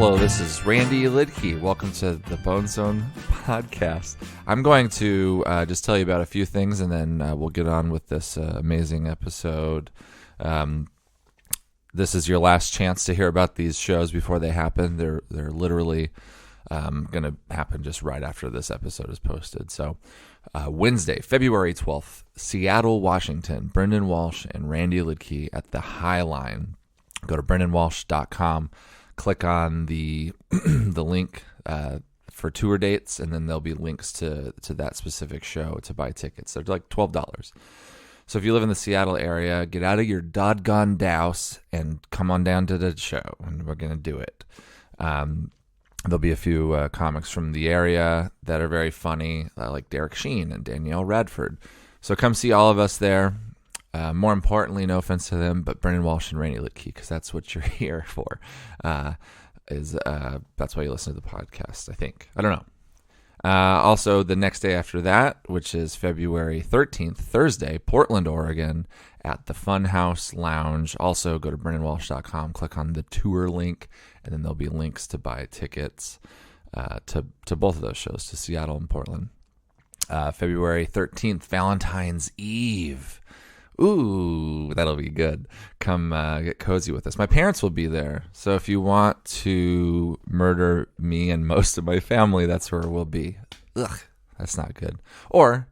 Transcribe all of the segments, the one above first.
Hello, this is Randy Liedtke. Welcome to the Bone Zone podcast. I'm going to just tell you about a few things, and then we'll get on with this amazing episode. This is your last chance to hear about these shows before they happen. They're literally going to happen just right after this episode is posted. So Wednesday, February 12th, Seattle, Washington, Brendon Walsh and Randy Liedtke at the High Line. Go to brendonwalsh.com. Click on the the link for tour dates, and then there'll be links to that specific show to buy tickets. They're like $12. So if you live in the Seattle area, get out of your doggone douse and come on down to the show, and we're going to do it. There'll be a few comics from the area that are very funny, like Derek Sheen and Danielle Radford. So come see all of us there. More importantly, no offense to them, but Brendon Walsh and Randy Liedtke, because that's what you're here for. That's why you listen to the podcast, I think. I don't know. Also, the next day after that, which is February 13th, Thursday, Portland, Oregon, at the Funhouse Lounge. Also, go to brendonwalsh.com, click on the tour link, and then there'll be links to buy tickets to both of those shows, to Seattle and Portland. February 13th, Valentine's Eve. Ooh, that'll be good. Come get cozy with us. My parents will be there, so if you want to murder me and most of my family, that's where we'll be. Ugh, that's not good. Or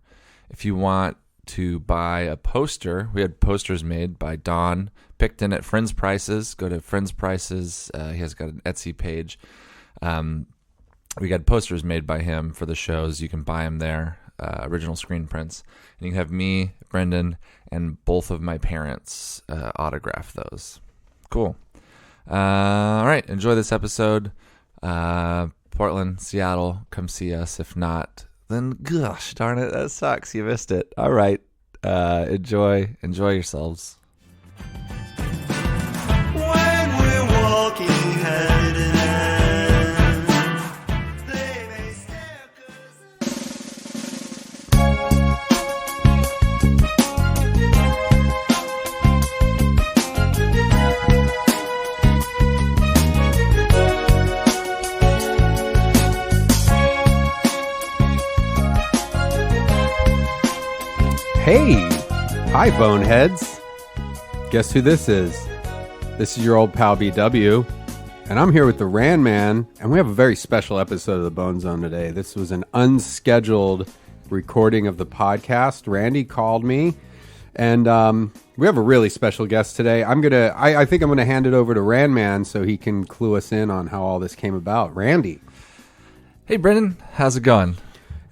if you want to buy a poster, we had posters made by Don Picton at Friends Prices. Go to Friends Prices. He has got an Etsy page. We got posters made by him for the shows. You can buy them there. Original screen prints, and you can have me, Brendon, and both of my parents autograph those. Cool. All right, enjoy this episode. Portland, Seattle, come see us. If not, then gosh darn it, that sucks. You missed it. All right, enjoy yourselves. When we're walking hand in hand, they may stare 'cause Hey, hi boneheads. Guess who this is? This is your old pal BW, and I'm here with the Ran Man, and we have a very special episode of the Bone Zone today. This was an unscheduled recording of the podcast. Randy called me, and we have a really special guest today. I think I'm gonna hand it over to Ran Man so he can clue us in on how all this came about. Randy. Hey, Brendon, how's it going?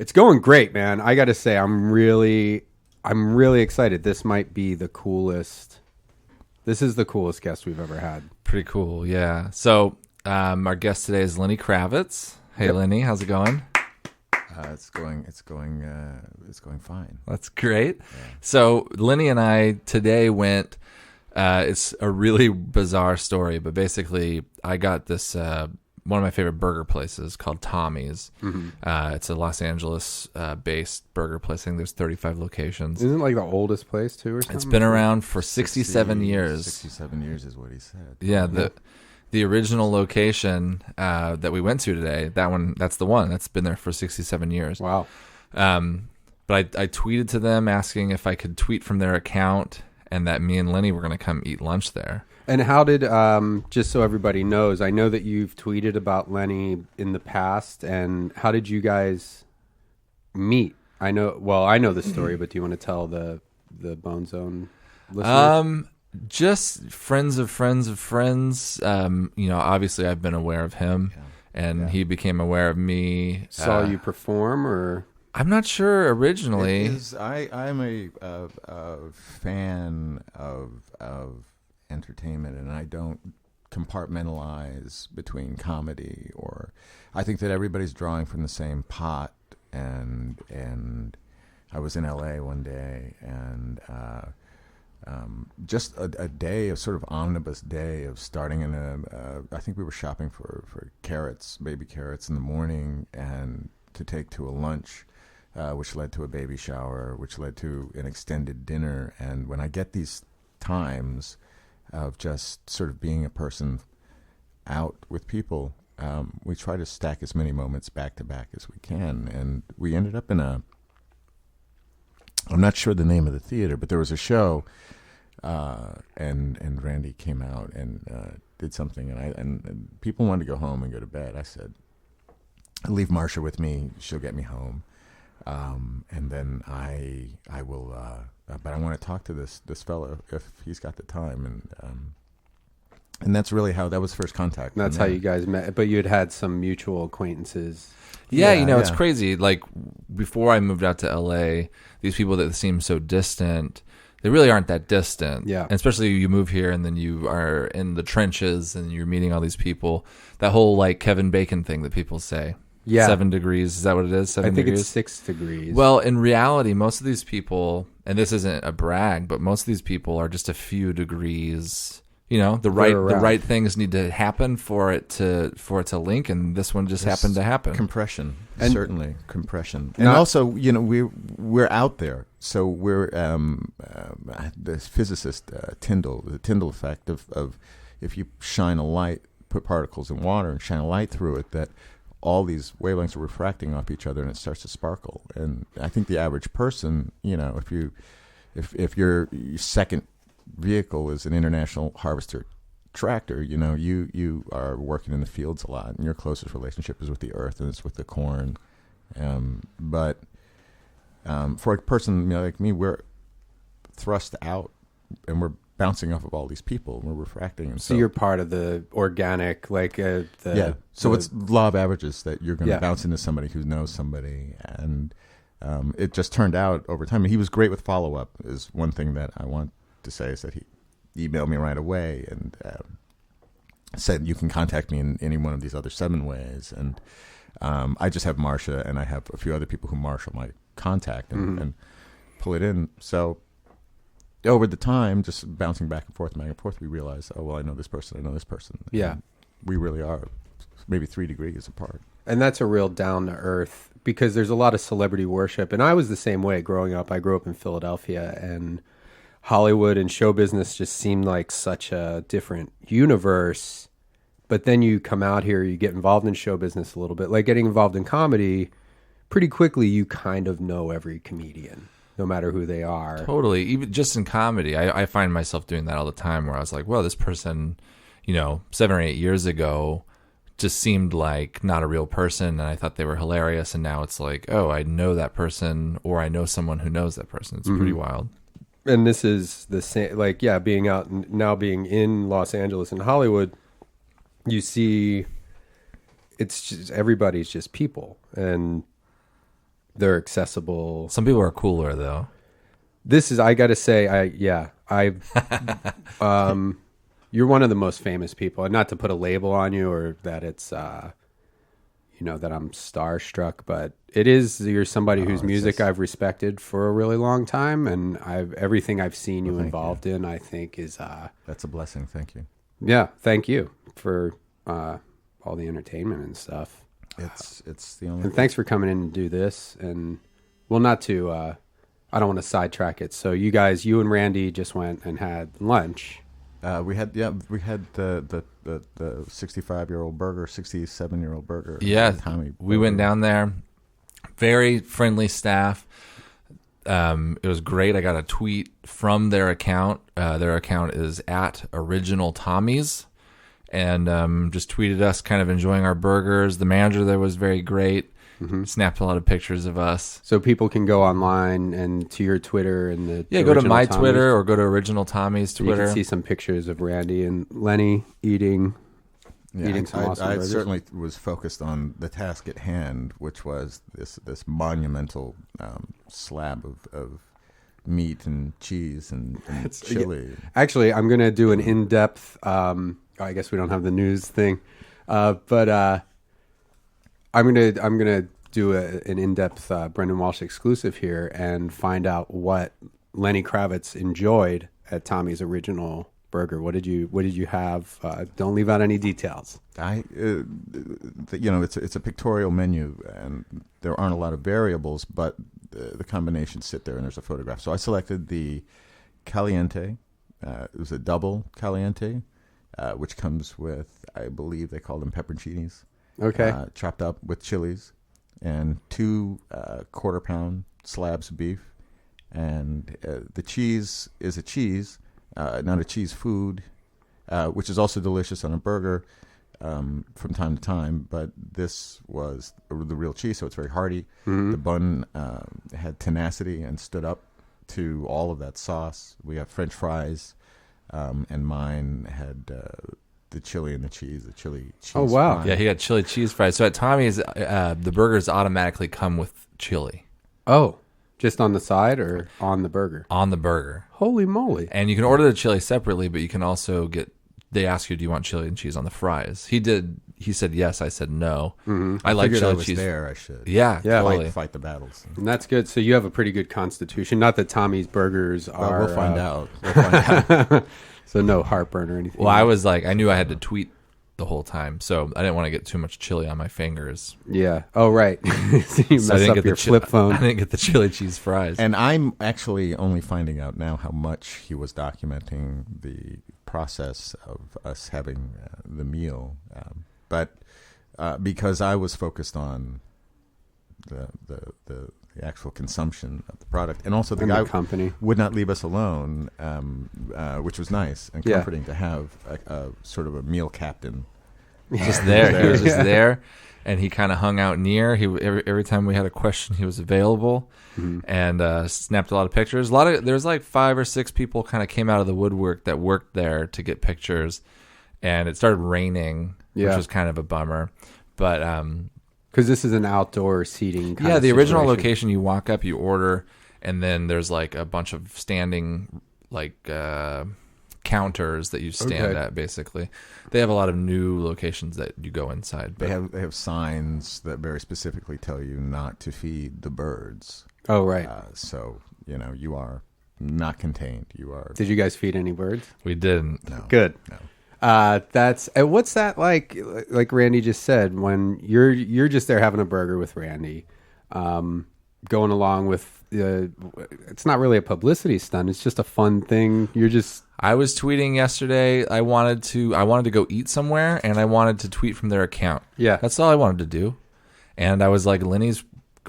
It's going great, man. I got to say, I'm really excited. This might be the coolest. This is the coolest guest we've ever had. Pretty cool, yeah. So our guest today is Lenny Kravitz. Hey, yep. Lenny, how's it going? It's going fine. That's great. Yeah. So Lenny and I today went. It's a really bizarre story, but basically, I got this. One of my favorite burger places called Tommy's. Mm-hmm. It's a Los Angeles based burger place. I think there's 35 locations. Isn't it like the oldest place too or something? It's been around for 67 years. 67 years is what he said. Yeah, the original location that we went to today, that's the one. That's been there for 67 years. Wow. But I tweeted to them asking if I could tweet from their account and that me and Lenny were going to come eat lunch there. And how did, just so everybody knows, I know that you've tweeted about Lenny in the past, and how did you guys meet? I know the story, but do you want to tell the Bone Zone listeners? Just friends of friends of friends. Obviously I've been aware of him, and he became aware of me. Saw you perform, or? I'm not sure originally. I'm a fan of entertainment, and I don't compartmentalize between comedy, or I think that everybody's drawing from the same pot, and I was in LA one day, and just a day, a sort of omnibus day of starting in I think we were shopping for carrots, baby carrots in the morning, and to take to a lunch, which led to a baby shower, which led to an extended dinner. And when I get these times of just sort of being a person out with people, we try to stack as many moments back to back as we can. And we ended up in I'm not sure the name of the theater, but there was a show, and Randy came out and did something, and people wanted to go home and go to bed. I said, leave Marsha with me, she'll get me home. And then I will, but I want to talk to this fellow if he's got the time, and that's really how that was first contact. And that's how you guys met, but you had some mutual acquaintances. Yeah, it's yeah. crazy. Like, before I moved out to LA, these people that seem so distant, they really aren't that distant. Yeah. And especially you move here and then you are in the trenches and you're meeting all these people. That whole, like, Kevin Bacon thing that people say. Yeah. 7 degrees. Is that what it is? 7 I think degrees? it's 6 degrees. Well, in reality, most of these people, and this isn't a brag, but most of these people are just a few degrees. You know, the right things need to happen for it to link, and this one just happened to happen. Compression, And- certainly compression, and also we're out there, so we're the physicist Tyndall, the Tyndall effect of if you shine a light, put particles in water and shine a light through it, that all these wavelengths are refracting off each other and it starts to sparkle. And I think the average person, if your second vehicle is an International Harvester tractor, you are working in the fields a lot, and your closest relationship is with the earth and it's with the corn. But for a person like me, we're thrust out and we're bouncing off of all these people and we're refracting. And so you're part of the organic, like So it's law of averages that you're going to Yeah. bounce into somebody who knows somebody, and it just turned out over time. And he was great with follow up. Is one thing that I want to say is that he emailed me right away and said you can contact me in any one of these other 7 ways. And I just have Marsha, and I have a few other people who Marsha might contact and pull it in. So over the time, just bouncing back and forth, we realized, oh, well, I know this person. Yeah. And we really are maybe 3 degrees apart. And that's a real down to earth, because there's a lot of celebrity worship. And I was the same way growing up. I grew up in Philadelphia, and Hollywood and show business just seemed like such a different universe. But then you come out here, you get involved in show business a little bit, like getting involved in comedy. Pretty quickly, you kind of know every comedian, no matter who they are. Totally. Even just in comedy, I find myself doing that all the time, where I was like, well, this person, 7 or 8 years ago just seemed like not a real person, and I thought they were hilarious, and now it's like, oh, I know that person, or I know someone who knows that person. It's pretty wild. And this is the same, like, yeah, being out now, being in Los Angeles and Hollywood, you see it's just, everybody's just people, and they're accessible. Some people are cooler, though. This is, I got to say, you're one of the most famous people, and not to put a label on you or that it's, that I'm starstruck, but you're somebody whose music I've respected for a really long time, and everything I've seen you involved in, I think is, That's a blessing. Thank you. yeah, thank you for all the entertainment and stuff. It's the only. And thanks for coming in and do this. And well, not to, I don't want to sidetrack it. So you and Randy just went and had lunch. We had the 65-year-old burger, 67-year-old burger. Yeah, Tommy we went down there. Very friendly staff. It was great. I got a tweet from their account. Their account is @OriginalTommies, and just tweeted us kind of enjoying our burgers. The manager there was very great. Snapped a lot of pictures of us. So people can go online and to your Twitter and Go to my Tommy's. Twitter or go to Original Tommy's Twitter. You can see some pictures of Randy and Lenny eating some awesome I burgers. certainly was focused on the task at hand, which was this monumental slab of meat and cheese and chili. Actually, I'm going to do an in-depth, I guess we don't have the news thing, but I'm gonna do an in-depth Brendon Walsh exclusive here and find out what Lenny Kravitz enjoyed at Tommy's Original Burger. What did you have? Don't leave out any details. It's a pictorial menu, and there aren't a lot of variables, but the combinations sit there, and there's a photograph. So I selected the Caliente. It was a double Caliente. which comes with, I believe they call them pepperoncinis. Okay. Chopped up with chilies, and 2 quarter-pound slabs of beef. And the cheese is a cheese, not a cheese food, which is also delicious on a burger from time to time. But this was the real cheese, so it's very hearty. The bun had tenacity and stood up to all of that sauce. We have French fries, and mine had the chili and the cheese, the chili cheese. Oh, wow. fries. Yeah, he got chili cheese fries. So at Tommy's, the burgers automatically come with chili Oh, just on the side or on the burger? on the burger. Holy moly. And you can order the chili separately, but you can also they ask you, do you want chili and cheese on the fries? He did. He said yes. I said no. I like Figured I chili was cheese. there. I should. Yeah, Yeah. totally. Fight the battles. And that's good. So you have a pretty good constitution. Not that Tommy's burgers are. We'll find out. We'll find out. So no heartburn or anything. Well, I was like, I knew I had to tweet the whole time, so I didn't want to get too much chili on my fingers. Yeah. Oh, right. So you So I mess didn't up get your the flip phone. I didn't get the chili cheese fries. And I'm actually only finding out now how much he was documenting the process of us having the meal. But because I was focused on the actual consumption of the product, and also the And guy the company. would not leave us alone, which was nice and Yeah. comforting to have a sort of a meal captain. Just there, he was just there, and he kind of hung out near. He every time we had a question, he was available, and snapped a lot of pictures. There's like 5 or 6 people kind of came out of the woodwork that worked there to get pictures, and it started raining, which Yeah. was kind of a bummer. But Because this is an outdoor seating kind yeah, of the original situation. location, you walk up, you order, and then there's like a bunch of standing like counters that you stand Okay. at. Basically, they have a lot of new locations that you go inside. They But have signs that very specifically tell you not to feed the birds. Oh, right. So you are not contained. You are. Did you guys feed any birds? we didn't. No. Good. No. That's what's that like? Like Randy just said, when you're just there having a burger with Randy, going along with it's not really a publicity stunt. It's just a fun thing. You're just I was tweeting yesterday. I wanted to go eat somewhere, and I wanted to tweet from their account. Yeah. That's all I wanted to do. And I was like, Lenny's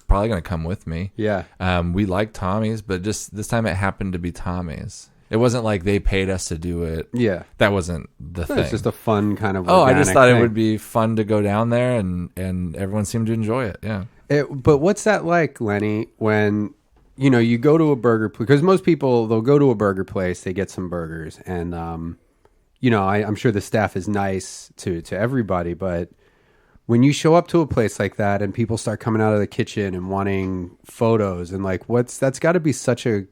probably going to come with me. yeah. We like Tommy's, but just this time it happened to be Tommy's. It wasn't like they paid us to do it. Yeah. That wasn't the thing. It's just a fun kind of. I just organic thought thing. it would be fun to go down there, and everyone seemed to enjoy it. Yeah. But what's that like, Lenny, when you go to a burger place? Because most people, they'll go to a burger place, they get some burgers, and I'm sure the staff is nice to everybody, but when you show up to a place like that and people start coming out of the kitchen and wanting photos and like that's got to be such a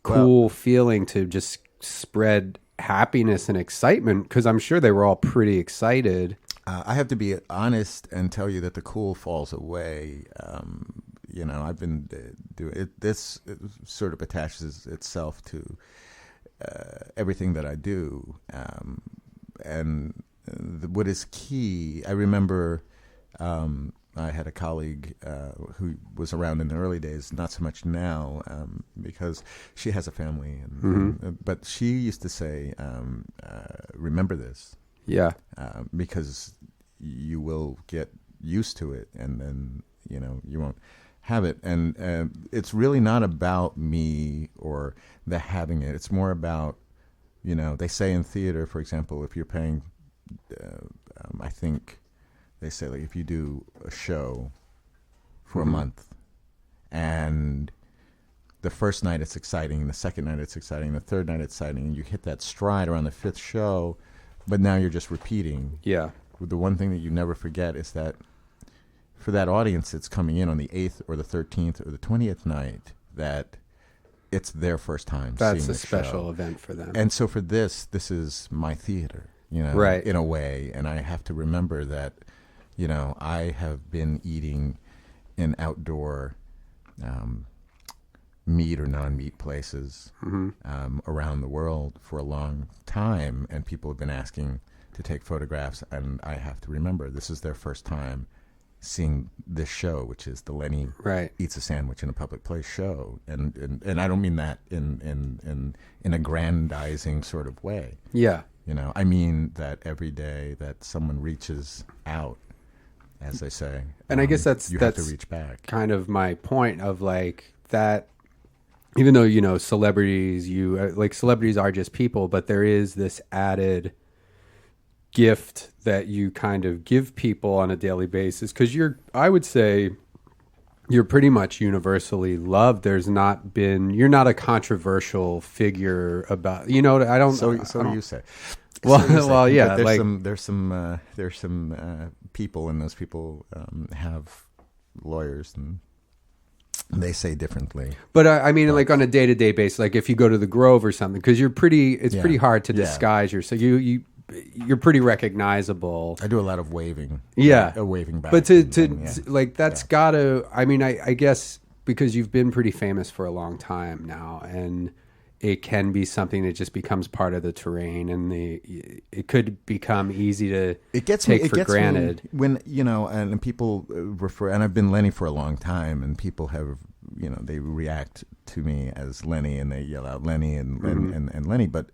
cool feeling to just spread happiness and excitement, because I'm sure they were all pretty excited. I have to be honest and tell you that the cool falls away. I've been doing it. This sort of attaches itself to everything that I do. What is key, I remember I had a colleague who was around in the early days, not so much now, because she has a family. But she used to say, remember this. Yeah. Because you will get used to it, and then you won't have it. And it's really not about me or the having it. It's more about they say in theater, for example, if you're paying, I think they say like if you do a show for a month, and the first night it's exciting, the second night it's exciting, the third night it's exciting, and you hit that stride around the 5th show. But now you're just repeating. Yeah. The one thing that you never forget is that for that audience that's coming in on the 8th or the 13th or the 20th night, that it's their first time That's seeing a the special show. event for them. And so for this is my theater, Right. in a way. And I have to remember that, I have been eating in outdoor meat or non-meat places around the world for a long time, and people have been asking to take photographs, and I have to remember this is their first time seeing this show, which is the Lenny Right. Eats a Sandwich in a Public Place show, and I don't mean that in an aggrandizing sort of way. Yeah. You know, I mean that every day that someone reaches out, as they say, And I guess you that's have to reach back. kind of my point of like that. Even though celebrities, celebrities are just people, but there is this added gift that you kind of give people on a daily basis because I would say you're pretty much universally loved. You're not a controversial figure about, I don't. So I don't, you say. Well, So you say. well, yeah. But Like there's some people, and those people have lawyers, and they say differently. But I mean, like on a day-to-day basis, like if you go to the Grove or something, because it's pretty hard to disguise yourself. You're pretty recognizable. I do a lot of waving. Yeah, waving back. But that's gotta. I mean, I guess because you've been pretty famous for a long time now, and it can be something that just becomes part of the terrain, and it could become easy to take for granted. When and people refer, and I've been Lenny for a long time, and people have they react to me as Lenny, and they yell out Lenny and Lenny, but.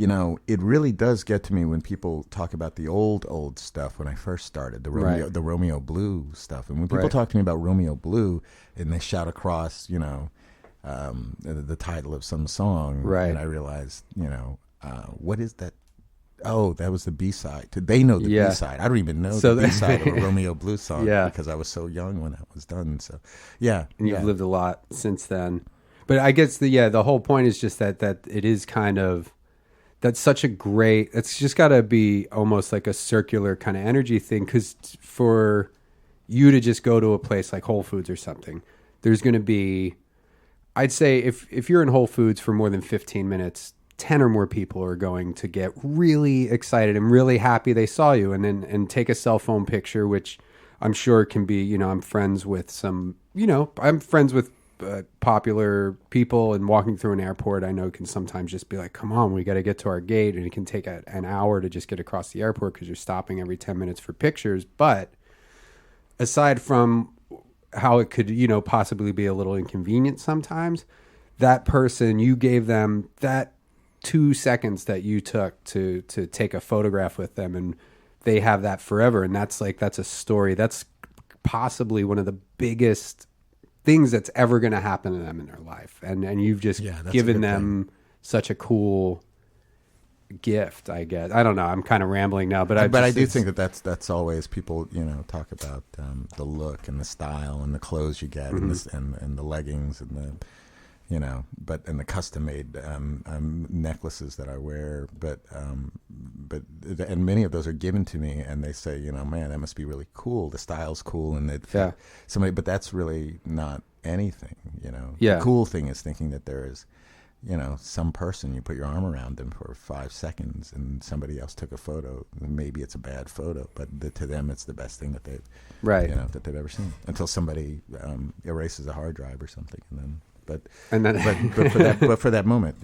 It really does get to me when people talk about the old stuff when I first started, the Romeo Blue stuff. And when people talk to me about Romeo Blue and they shout across, the title of some song, and I realize, what is that? Oh, that was the B-side. They know the B-side. I don't even know the B-side of a Romeo Blue song because I was so young when that was done. So, yeah. And you've lived a lot since then. But I guess the whole point is just that it is kind of... That's such a great... It's just got to be almost like a circular kind of energy thing, because for you to just go to a place like Whole Foods or something, there's going to be... I'd say if you're in Whole Foods for more than 15 minutes, 10 or more people are going to get really excited and really happy they saw you, and take a cell phone picture, which I'm sure can be... I'm friends with some... I'm friends with popular people, and walking through an airport I know can sometimes just be like, come on, we got to get to our gate, and it can take an hour to just get across the airport because you're stopping every 10 minutes for pictures. But aside from how it could possibly be a little inconvenient sometimes, that person, you gave them that 2 seconds that you took to take a photograph with them, and they have that forever. And that's a story that's possibly one of the biggest things that's ever going to happen to them in their life, and you've just given them such a cool gift, I guess. I don't know, I'm kind of rambling now, but I do think that's always people talk about the look and the style and the clothes you get, and the leggings and the and the custom made necklaces that I wear, but many of those are given to me, and they say, man, that must be really cool. The style's cool, and somebody, but that's really not anything. The cool thing is thinking that there is, some person, you put your arm around them for 5 seconds, and somebody else took a photo. And maybe it's a bad photo, but to them, it's the best thing that they've that they've ever seen, until somebody erases a hard drive or something, and then. But for that moment,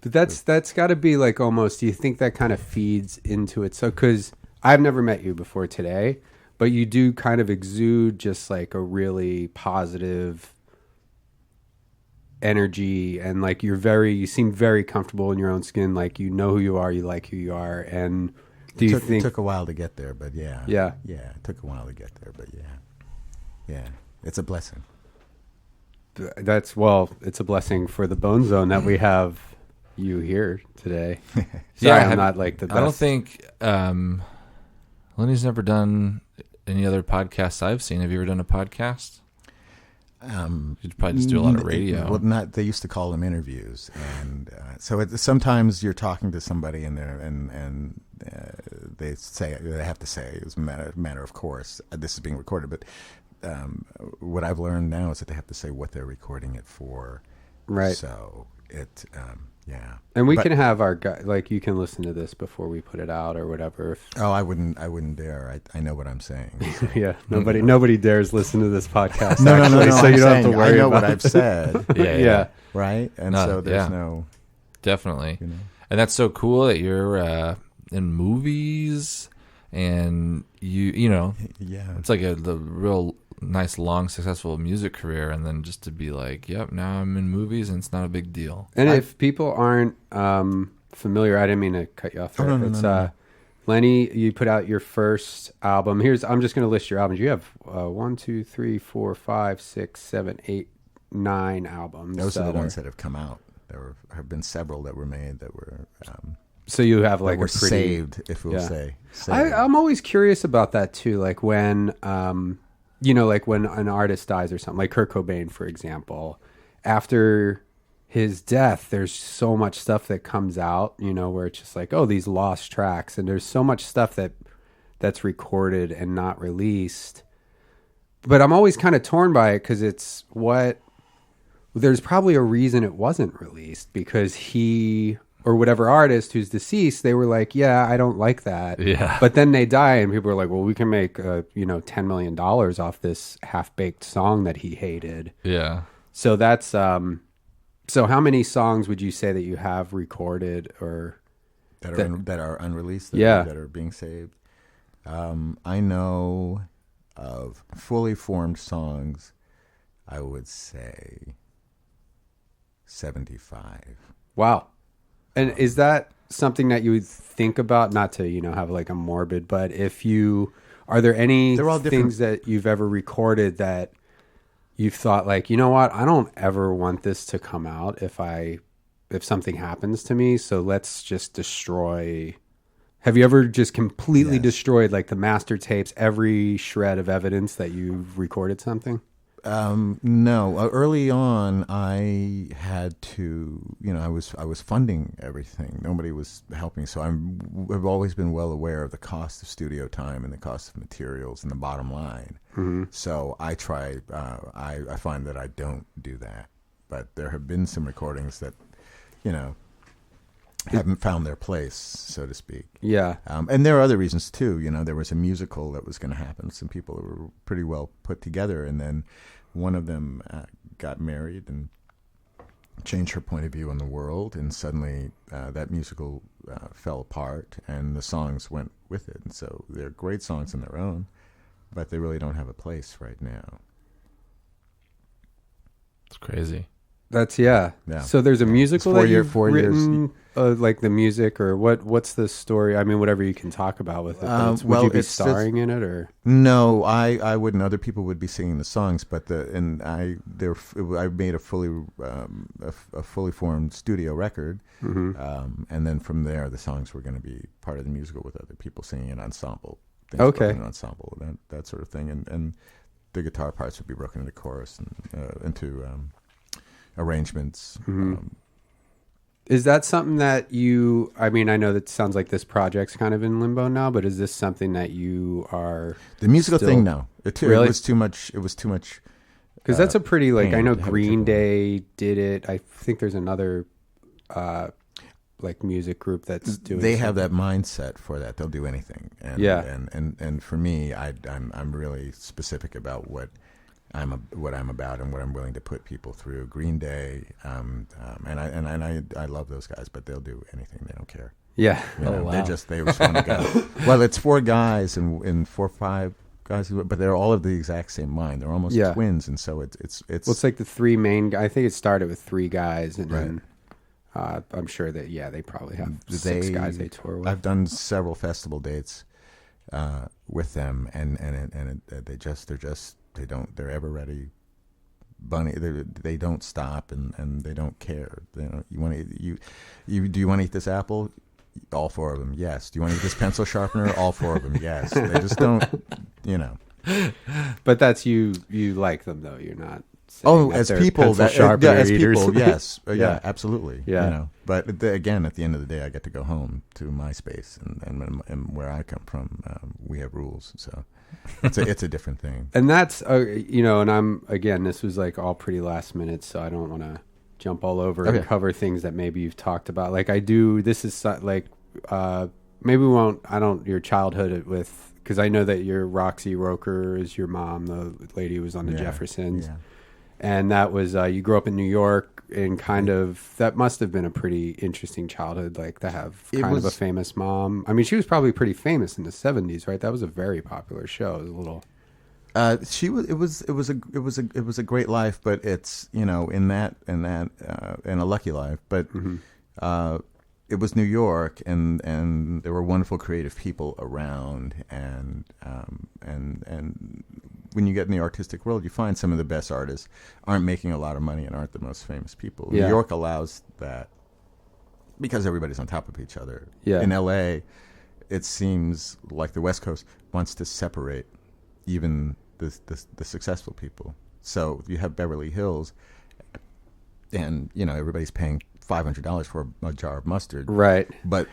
But that's got to be like almost. Do you think that kind of feeds into it? So, because I've never met you before today, but you do kind of exude just like a really positive energy, and like you seem very comfortable in your own skin. Like you know who you are, you like who you are, and it took a while to get there, but yeah, it took a while to get there, but yeah, it's a blessing. It's a blessing for the Bone Zone that we have you here today. Sorry, I'm not like the best. I don't think Lenny's never done any other podcasts I've seen. Have you ever done a podcast? You'd probably just do a lot of radio. Well, they used to call them interviews, and so sometimes you're talking to somebody and they have to say it was a matter of course. This is being recorded, but. What I've learned now is that they have to say what they're recording it for. Right. So And we can have our guy, like you can listen to this before we put it out or whatever. I wouldn't dare. I know what I'm saying. So. Yeah. Nobody dares listen to this podcast. No. So you don't have to worry I know about what I've said. Yeah. Right. And so there's no. Definitely. And that's so cool that you're in movies, and it's like the real nice, long, successful music career, and then just to be like, yep, now I'm in movies, and it's not a big deal. And if people aren't familiar. I didn't mean to cut you off there. No. Lenny, you put out your first album. I'm just going to list your albums. You have 1, 2, 3, 4, 5, 6, 7, 8, 9 albums. Those are the ones that have come out. Have been several that were made that were so you have like were a pretty, saved, if we'll say. Saved. I'm always curious about that too. Like when like when an artist dies or something, like Kurt Cobain, for example, after his death, there's so much stuff that comes out, where it's just like, oh, these lost tracks, and there's so much stuff that's recorded and not released. But I'm always kind of torn by it because there's probably a reason it wasn't released, because he or whatever artist who's deceased, they were like, yeah, I don't like that. Yeah. But then they die and people are like, well, we can make $10 million off this half-baked song that he hated. Yeah. So that's so how many songs would you say that you have recorded or that are unreleased, that are being saved? I know of fully formed songs, I would say 75. Wow. And is that something that you would think about, not to, have like a morbid, but are there any things that you've ever recorded that you've thought like, you know what, I don't ever want this to come out if something happens to me, so let's just destroy. Have you ever just completely destroyed like the master tapes, every shred of evidence that you've recorded something? No. Early on, I had to, I was funding everything. Nobody was helping, so I've always been well aware of the cost of studio time and the cost of materials and the bottom line. Mm-hmm. So I try. I find that I don't do that, but there have been some recordings that, haven't found their place, so to speak. Yeah. And there are other reasons too. There was a musical that was going to happen. Some people were pretty well put together, and then one of them got married and changed her point of view on the world, and suddenly that musical fell apart, and the songs went with it. And so they're great songs on their own, but they really don't have a place right now. It's crazy. That's yeah. So there's a musical that you've written, like the music, or what's the story? I mean, whatever you can talk about with it. Would you be starring in it, or no? I wouldn't. Other people would be singing the songs, but I made a fully formed studio record, mm-hmm. And then from there the songs were going to be part of the musical with other people singing an ensemble. An ensemble, that sort of thing, and the guitar parts would be broken into chorus and into arrangements. Mm-hmm. Is that something that I know that sounds like this project's kind of in limbo now, but is this something that you are... The musical thing, no. Really? It was too much. Because that's a pretty, I know Green Day did it. I think there's another, music group that's doing They something. have that mindset for that. They'll do anything. And for me, I'm really specific about what I'm about and what I'm willing to put people through. Green Day, and I love those guys, but they'll do anything. They don't care. Yeah. Wow. They just want to go. Well, it's 4 guys and 4 or 5 guys, but they're all of the exact same mind. They're almost twins, and so it's. Well, it's like the 3 main. I think it started with 3 guys, and then I'm sure that they probably have 6 guys they tour with. I've done several festival dates with them, and they're ever ready bunny. They don't stop, and they don't care. Do you want to eat this apple? All 4 of them, yes. Do you want to eat this pencil sharpener? All 4 of them, yes. They just don't, But that's you like them though. You're not. As people, as people, eaters. yes, yeah, absolutely. Yeah. But again, at the end of the day, I get to go home to my space, and where I come from, we have rules, so it's a different thing. And that's and I'm again, this was like all pretty last minute, so I don't want to jump all over and cover things that maybe you've talked about. Like I do. This is like maybe we won't. I don't your childhood with, because I know that your Roxy Roker is your mom, the lady who was on the Jeffersons. Yeah. And that was, you grew up in New York, and kind of, that must have been a pretty interesting childhood, like to have kind of a famous mom. I mean, she was probably pretty famous in the 70s, right? That was a very popular show. It was a little... It was a great life, but it's, in a lucky life, but, it was New York, and there were wonderful creative people around, and when you get in the artistic world, you find some of the best artists aren't making a lot of money and aren't the most famous people. Yeah. New York allows that because everybody's on top of each other. Yeah. In L.A., it seems like the West Coast wants to separate even the successful people. So you have Beverly Hills, and everybody's paying $500 for a jar of mustard. Right. But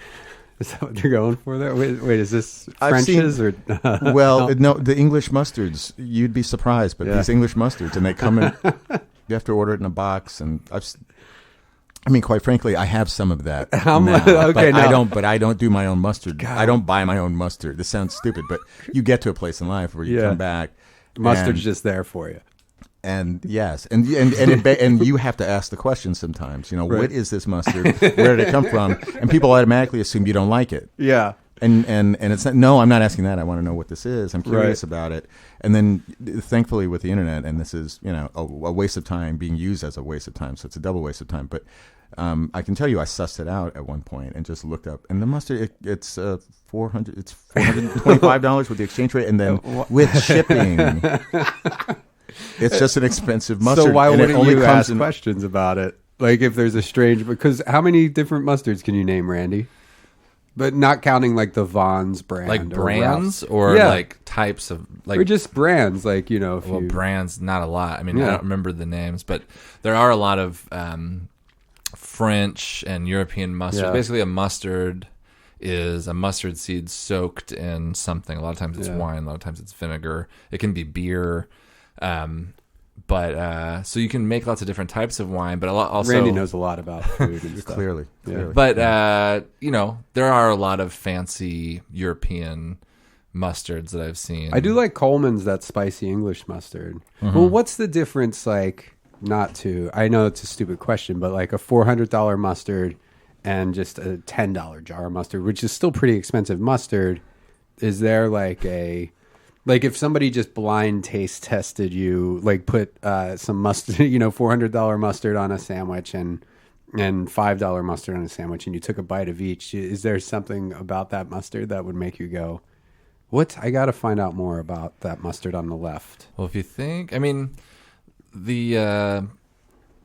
is that what they're going for there? Wait, is this I've French's or? Well, no, the English mustards. You'd be surprised, but these English mustards, and they come in. You have to order it in a box, and quite frankly, I have some of that. Okay, but I don't do my own mustard. God. I don't buy my own mustard. This sounds stupid, but you get to a place in life where you come back. Mustard's just there for you. And yes, and you have to ask the question sometimes. Right. What is this mustard? Where did it come from? And people automatically assume you don't like it. Yeah. And it's not, no, I'm not asking that. I want to know what this is. I'm curious about it. And then, thankfully, with the internet, and this is a waste of time being used as a waste of time, so it's a double waste of time. But I can tell you, I sussed it out at one point and just looked up, and the mustard it's $425 with the exchange rate, and then with shipping. It's just an expensive mustard. So why and wouldn't you ask in questions about it? Like if there's a strange, because how many different mustards can you name, Randy? But not counting like the Vaughn's brand, Like or brands Ralph's. or Yeah. like types of or just brands, like well, brands, not a lot. I mean, I Yeah. don't remember the names, but there are a lot of French and European mustard. Yeah. Basically, a mustard is a mustard seed soaked in something. A lot of times it's wine, a lot of times it's vinegar. It can be beer. But so you can make lots of different types of wine, but also Randy knows a lot about food and stuff. clearly. But there are a lot of fancy European mustards that I've seen. I do like Coleman's, that spicy English mustard. Well, what's the difference? Like, I know it's a stupid question, but like a $400 mustard and just a $10 jar of mustard, which is still pretty expensive mustard. Is there like if somebody just blind taste tested you, like put some mustard, $400 mustard on a sandwich and $5 mustard on a sandwich, and you took a bite of each, is there something about that mustard that would make you go, what? I got to find out more about that mustard on the left. Well, if you think,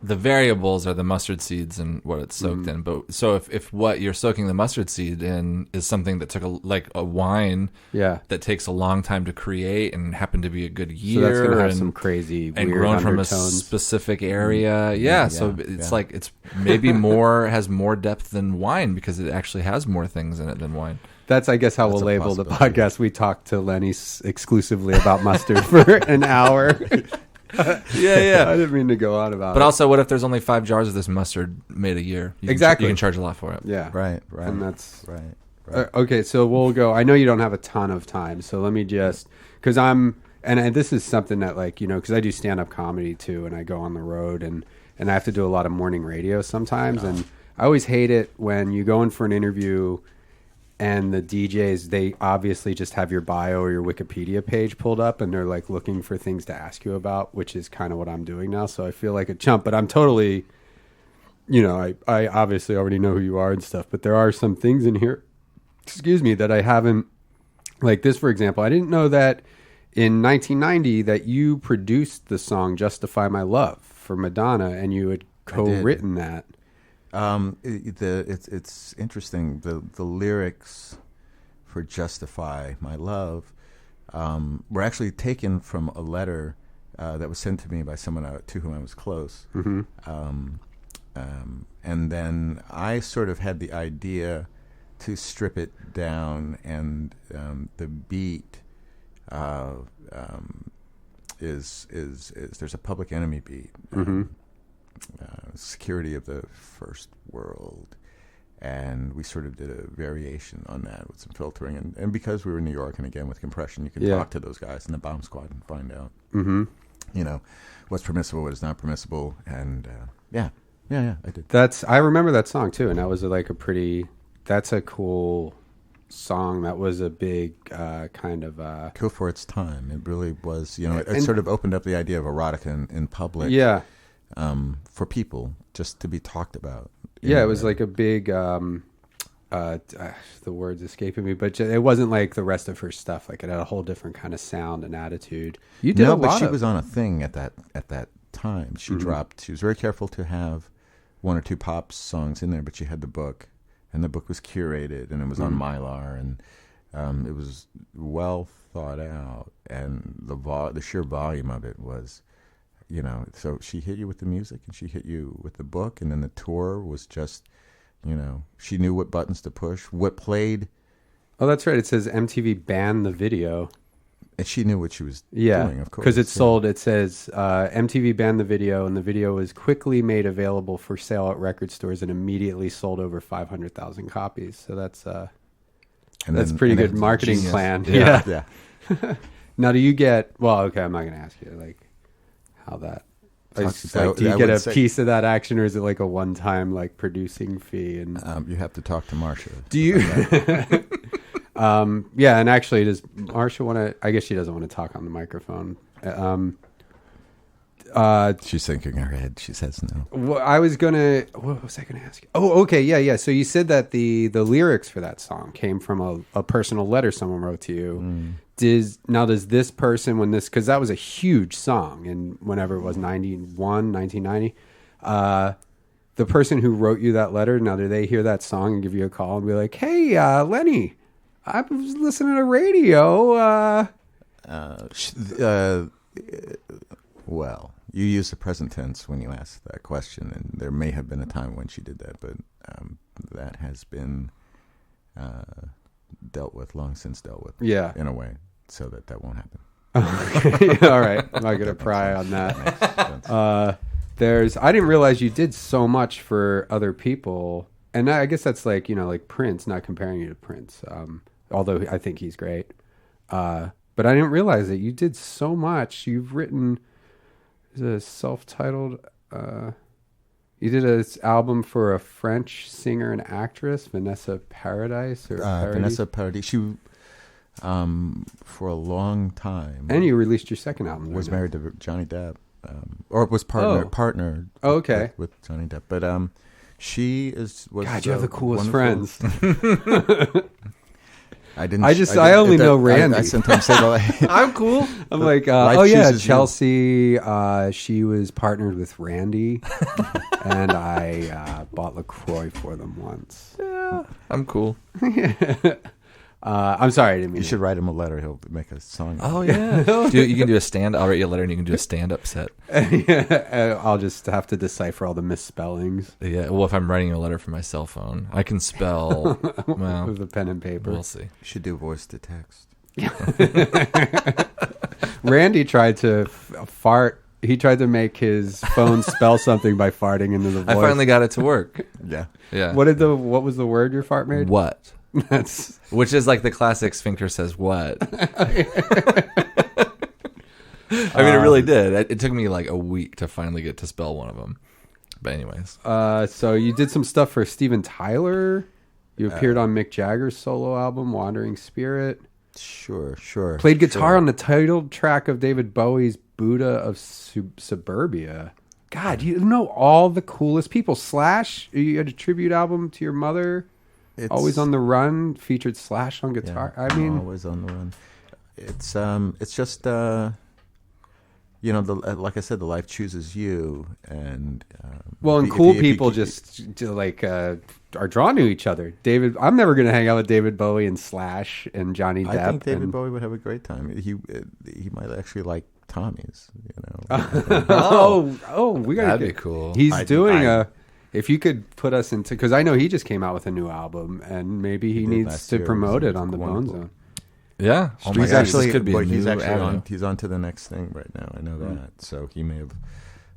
the variables are the mustard seeds and what it's soaked in. But so if what you're soaking the mustard seed in is something that took a wine that takes a long time to create and happened to be a good year, So that's going to have and, some crazy and weird grown from a undertones. specific area. So it's like it's maybe has more depth than wine because it actually has more things in it than wine. That's, I guess, how we'll a label the possibility. podcast. We talked to Lenny exclusively about mustard for an hour. I didn't mean to go on about But it. also, what if there's only 5 jars of this mustard made a year? Exactly. You can charge a lot for it. Yeah. Right. And that's... Right. Okay, so we'll go. I know you don't have a ton of time, so let me just... Because and this is something that, because I do stand-up comedy, too, and I go on the road, and I have to do a lot of morning radio sometimes, and I always hate it when you go in for an interview and the DJs, they obviously just have your bio or your Wikipedia page pulled up, and they're like looking for things to ask you about, which is kind of what I'm doing now. So I feel like a chump, but I'm totally, I obviously already know who you are and stuff, but there are some things in here, that I haven't, like this, for example. I didn't know that in 1990 that you produced the song Justify My Love for Madonna, and you had co-written that. It's interesting. The lyrics for "Justify My Love" were actually taken from a letter that was sent to me by someone to whom I was close. And then I sort of had the idea to strip it down, and the beat is there's a Public Enemy beat. Security of the First World, and we sort of did a variation on that with some filtering, and because we were in New York, and again with compression, you can talk to those guys in the bomb squad and find out what's permissible, what is not permissible, and I did. I remember that song too, and that was that's a cool song. That was a big kind of cool for its time. It really was. It sort of opened up the idea of erotica in public. Yeah. For people just to be talked about. Yeah, it was like a big, the words escaping me, but it wasn't like the rest of her stuff. Like it had a whole different kind of sound and attitude. You did a but lot she of- was on a thing at that time. She dropped. She was very careful to have one or two pop songs in there, but she had the book, and the book was curated, and it was on Mylar, and it was well thought out, and the sheer volume of it was, So she hit you with the music, and she hit you with the book, and then the tour was just, she knew what buttons to push, what played. Oh, that's right. It says MTV banned the video. And she knew what she was Yeah, doing, of course. because it's sold. It says MTV banned the video, and the video was quickly made available for sale at record stores and immediately sold over 500,000 copies. So that's pretty good marketing genius. plan. Yeah. Now, do you get? Well, okay, I'm not going to ask you like how that. It's like, do you get a piece of that action, or is it like a one-time like producing fee? And You have to talk to Marcia. do you? Yeah, and actually, does Marcia want to? I guess she doesn't want to talk on the microphone. She's thinking in her head. She says no. Well, I was gonna. What was I gonna ask you? Oh, okay, yeah. So you said that the lyrics for that song came from a personal letter someone wrote to you. Does this person, when this, because that was a huge song, and whenever it was 1990, the person who wrote you that letter, now do they hear that song and give you a call and be like, "Hey, Lenny, I was listening to radio." Well, you use the present tense when you ask that question, and there may have been a time when she did that, but that has been long since dealt with. Yeah. In a way, so that won't happen. Okay, all right. I'm not gonna pry on that. I didn't realize you did so much for other people, and I guess that's like like Prince. Not comparing you to Prince, although I think he's great. But I didn't realize that you did so much. You've written a self-titled. You did an album for a French singer and actress, Vanessa Paradis, or Paradis? Vanessa Paradis. She, for a long time, and you released your second album. was right now. married to Johnny Depp, or was partnered. Oh, okay. with Johnny Depp, but she was. God, you have the coolest wonderful. friends. I didn't. I only know Randy. I sometimes say I'm cool. I'm like, Life oh yeah, chooses you. Chelsea. She was partnered with Randy, and I bought LaCroix for them once. I'm cool. I'm sorry, I didn't mean. You should write him a letter. He'll make a song. Oh yeah. You can do a stand. I'll write you a letter, and you can do a stand-up set. I'll just have to decipher all the misspellings Yeah. Well, if I'm writing you a letter from my cell phone, I can spell. Well, with a pen and paper. we'll see. You should do voice to text. Randy tried to fart. He tried to make his phone spell something by farting into the voice. I finally got it to work. Yeah. Yeah. What was the word your fart made? What? That's Which is like the classic sphincter says what. I mean, it really did. It took me like a week to finally get to spell one of them. But anyways. so you did some stuff for Steven Tyler. You appeared on Mick Jagger's solo album, Wandering Spirit. Sure. Played guitar on the title track of David Bowie's Buddha of Suburbia. God, you know all the coolest people. Slash, you had a tribute album to your mother. Always on the Run, featured Slash on guitar. Yeah, I mean, always on the run. It's just like I said, the life chooses you, and cool people just are drawn to each other. I'm never going to hang out with David Bowie and Slash and Johnny Depp. I think David Bowie would have a great time. He might actually like Tommy's. We got That'd be cool. He's doing if you could put us into, because I know he just came out with a new album, and maybe he did needs last to year. promote It it was on the Bone wonderful. Zone. Yeah. Oh my He's gosh, actually, this could be a he's new actually avenue. he's on to the next thing right now. I know that. So he may have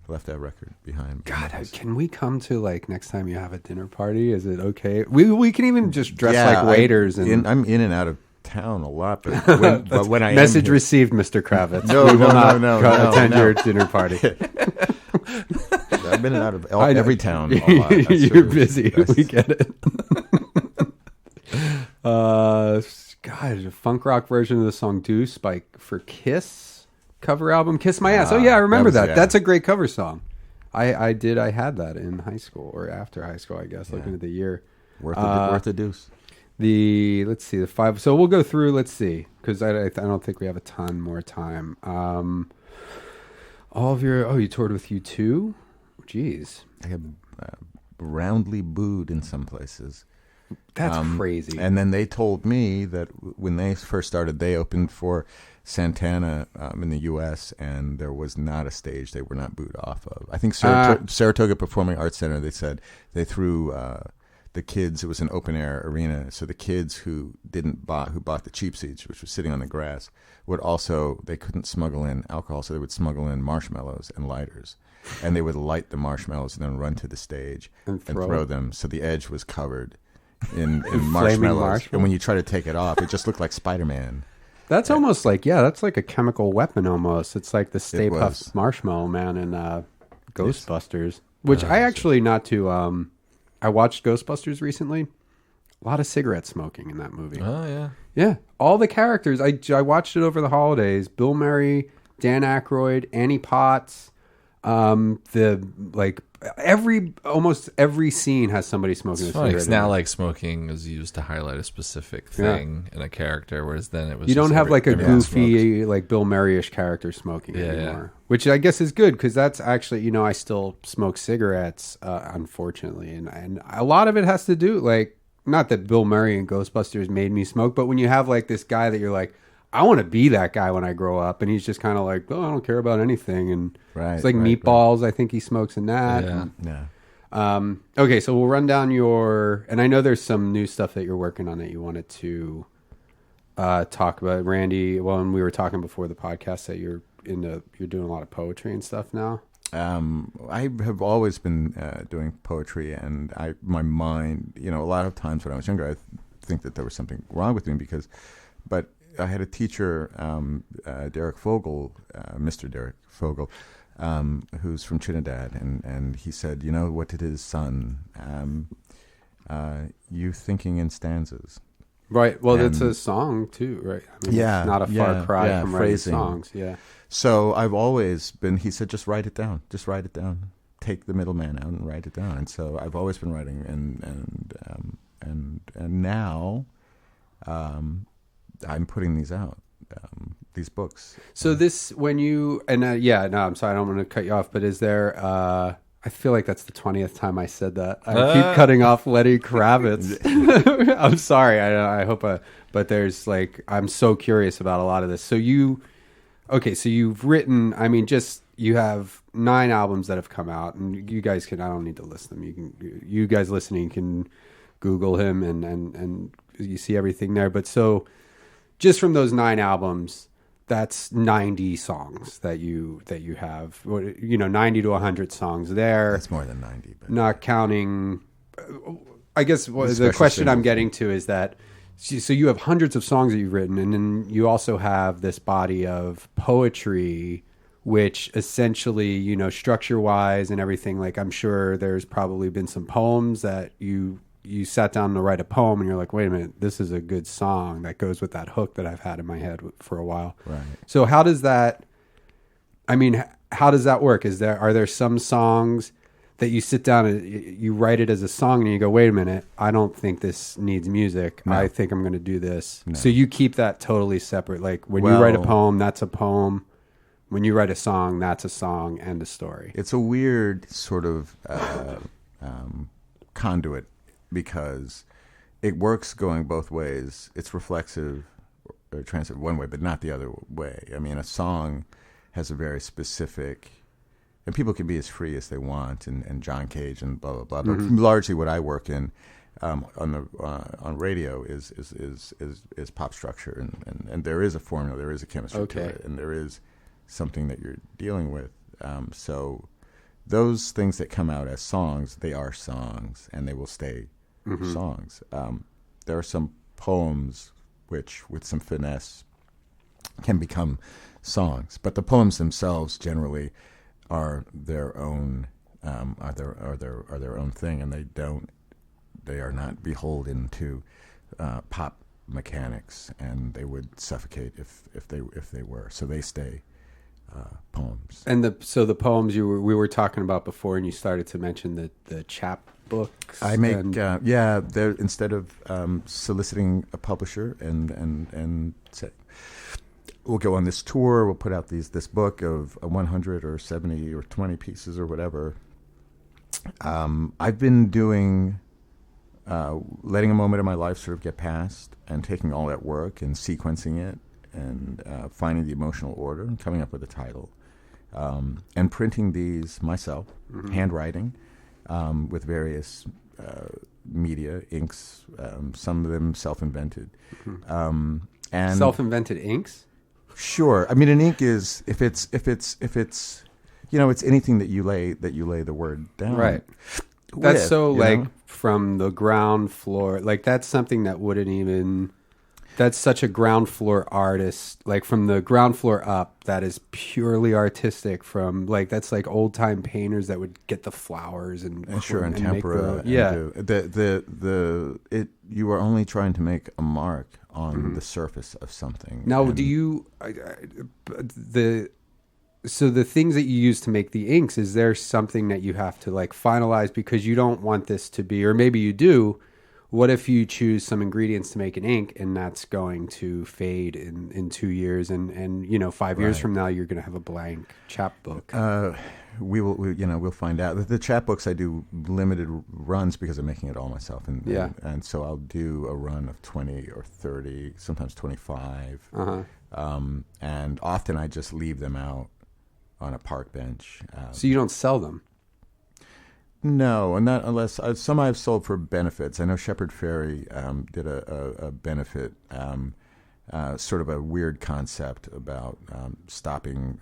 left that record behind. God, can we come to next time you have a dinner party? Is it okay? We can even just dress like waiters. I'm in and out of town a lot, but when I message am here, received, Mr. Kravitz. No, we will no, not no, attend no. your dinner party. I've been in and out of every town a lot. That's You're true. busy. That's- We get it. God, a funk rock version of the song "Deuce" for Kiss cover album, "Kiss My Ass." Oh yeah, I remember that. yeah. That's a great cover song. I had that in high school or after high school, I guess. Looking at the year, worth a deuce. let's see, the 5. So we'll go through. Let's see, because I don't think we have a ton more time. All of your you toured with U2. Jeez, I have roundly booed in some places. that's crazy. And then they told me that when they first started, they opened for Santana in the U.S., and there was not a stage they were not booed off of. I think Saratoga Performing Arts Center, they said they threw the kids, it was an open-air arena, so the kids who bought the cheap seats, which was sitting on the grass, they couldn't smuggle in alcohol, so they would smuggle in marshmallows and lighters. And they would light the marshmallows and then run to the stage and throw them. So the edge was covered in marshmallows. And when you try to take it off, it just looked like Spider-Man. That's almost like, that's like a chemical weapon almost. It's like the Stay Puft Marshmallow Man in Ghostbusters, which I actually I watched Ghostbusters recently. A lot of cigarette smoking in that movie. Oh, yeah. Yeah. All the characters. I watched it over the holidays. Bill Murray, Dan Aykroyd, Annie Potts. Almost every scene has somebody smoking a cigarette. It's now like smoking is used to highlight a specific thing in a character, whereas then it was. You don't have like a goofy, smoked. like Bill Murray-ish character smoking anymore, which I guess is good because that's actually, I still smoke cigarettes, unfortunately, and a lot of it has to do not that Bill Murray and Ghostbusters made me smoke, but when you have like this guy that you're like, I want to be that guy when I grow up, and he's just kind of like, I don't care about anything, and it's like Meatballs. I think he smokes in that. Okay, so we'll run down and I know there's some new stuff that you're working on that you wanted to talk about, Randy. Well, and we were talking before the podcast that you're doing a lot of poetry and stuff now. I have always been doing poetry, and my mind, a lot of times when I was younger, I think that there was something wrong with me but I had a teacher, Derek Fogel, Mr. Derek Fogel, who's from Trinidad, and he said, what it is, son? You thinking in stanzas. Right. Well, that's a song too, right? I mean, it's not a far cry from writing songs. Yeah. So I've always been. He said, just write it down. Just write it down. Take the middleman out and write it down. And so I've always been writing, and now. I'm putting these out, these books. So this, when you, and I'm sorry, I don't want to cut you off, but is there, I feel like that's the 20th time I said that. I keep cutting off Lenny Kravitz. I'm sorry. I hope, but there's I'm so curious about a lot of this. So so you've written, you have 9 albums that have come out, and you guys I don't need to list them. You guys listening can Google him and you see everything there. But so, just from those 9 albums, that's 90 songs that you have. 90 to 100 songs there. That's more than 90. But not counting. I guess the question I'm getting to is that, so you have hundreds of songs that you've written, and then you also have this body of poetry, which essentially, structure-wise and everything, I'm sure there's probably been some poems that you sat down to write a poem and you're like, wait a minute, this is a good song that goes with that hook that I've had in my head for a while. Right. So how does that work? Are there some songs that you sit down and you write it as a song and you go, wait a minute, I don't think this needs music. No. I think I'm going to do this. No. So you keep that totally separate. When you write a poem, that's a poem. When you write a song, that's a song and a story. It's a weird sort of conduit, because it works going both ways. It's reflexive or transitive one way, but not the other way. A song has a very specific, and people can be as free as they want, and John Cage and blah blah blah. But largely, what I work in on radio is pop structure, and there is a formula, there is a chemistry to it, and there is something that you're dealing with. So those things that come out as songs, they are songs, and they will stay songs. There are some poems which, with some finesse, can become songs, but the poems themselves generally are their own their own thing, and they are not beholden to pop mechanics, and they would suffocate if they were. So they stay poems. And the poems we were talking about before, and you started to mention the chap books. I make and- there instead of soliciting a publisher and say we'll go on this tour, we'll put out this book of 100 or 70 or 20 pieces or whatever. I've been doing letting a moment of my life sort of get past and taking all that work and sequencing it and finding the emotional order and coming up with a title and printing these myself, handwriting. With various media, inks, some of them self-invented. And self-invented inks? Sure. I mean, an ink is if it's it's anything that you lay the word down. Right. That's with, so you like know? from the ground floor. Like that's something that wouldn't even. That's such a ground floor artist. Like from the ground floor up, that is purely artistic. From like that's like old time painters that would get the flowers and Sure, and make tempera. You are only trying to make a mark on the surface of something. Now, And do you so the things that you use to make the inks? Is there something that you have to like finalize because you don't want this to be, or maybe you do? What if you choose some ingredients to make an ink and that's going to fade in 2 years and 5 years Right. from now you're going to have a blank chapbook? we'll find out. The chapbooks I do limited runs because I'm making it all myself, and so I'll do a run of 20 or 30, sometimes 25, and often I just leave them out on a park bench. So you don't sell them? No, and not unless some I've sold for benefits. I know Shepherd Ferry did a benefit, sort of a weird concept about stopping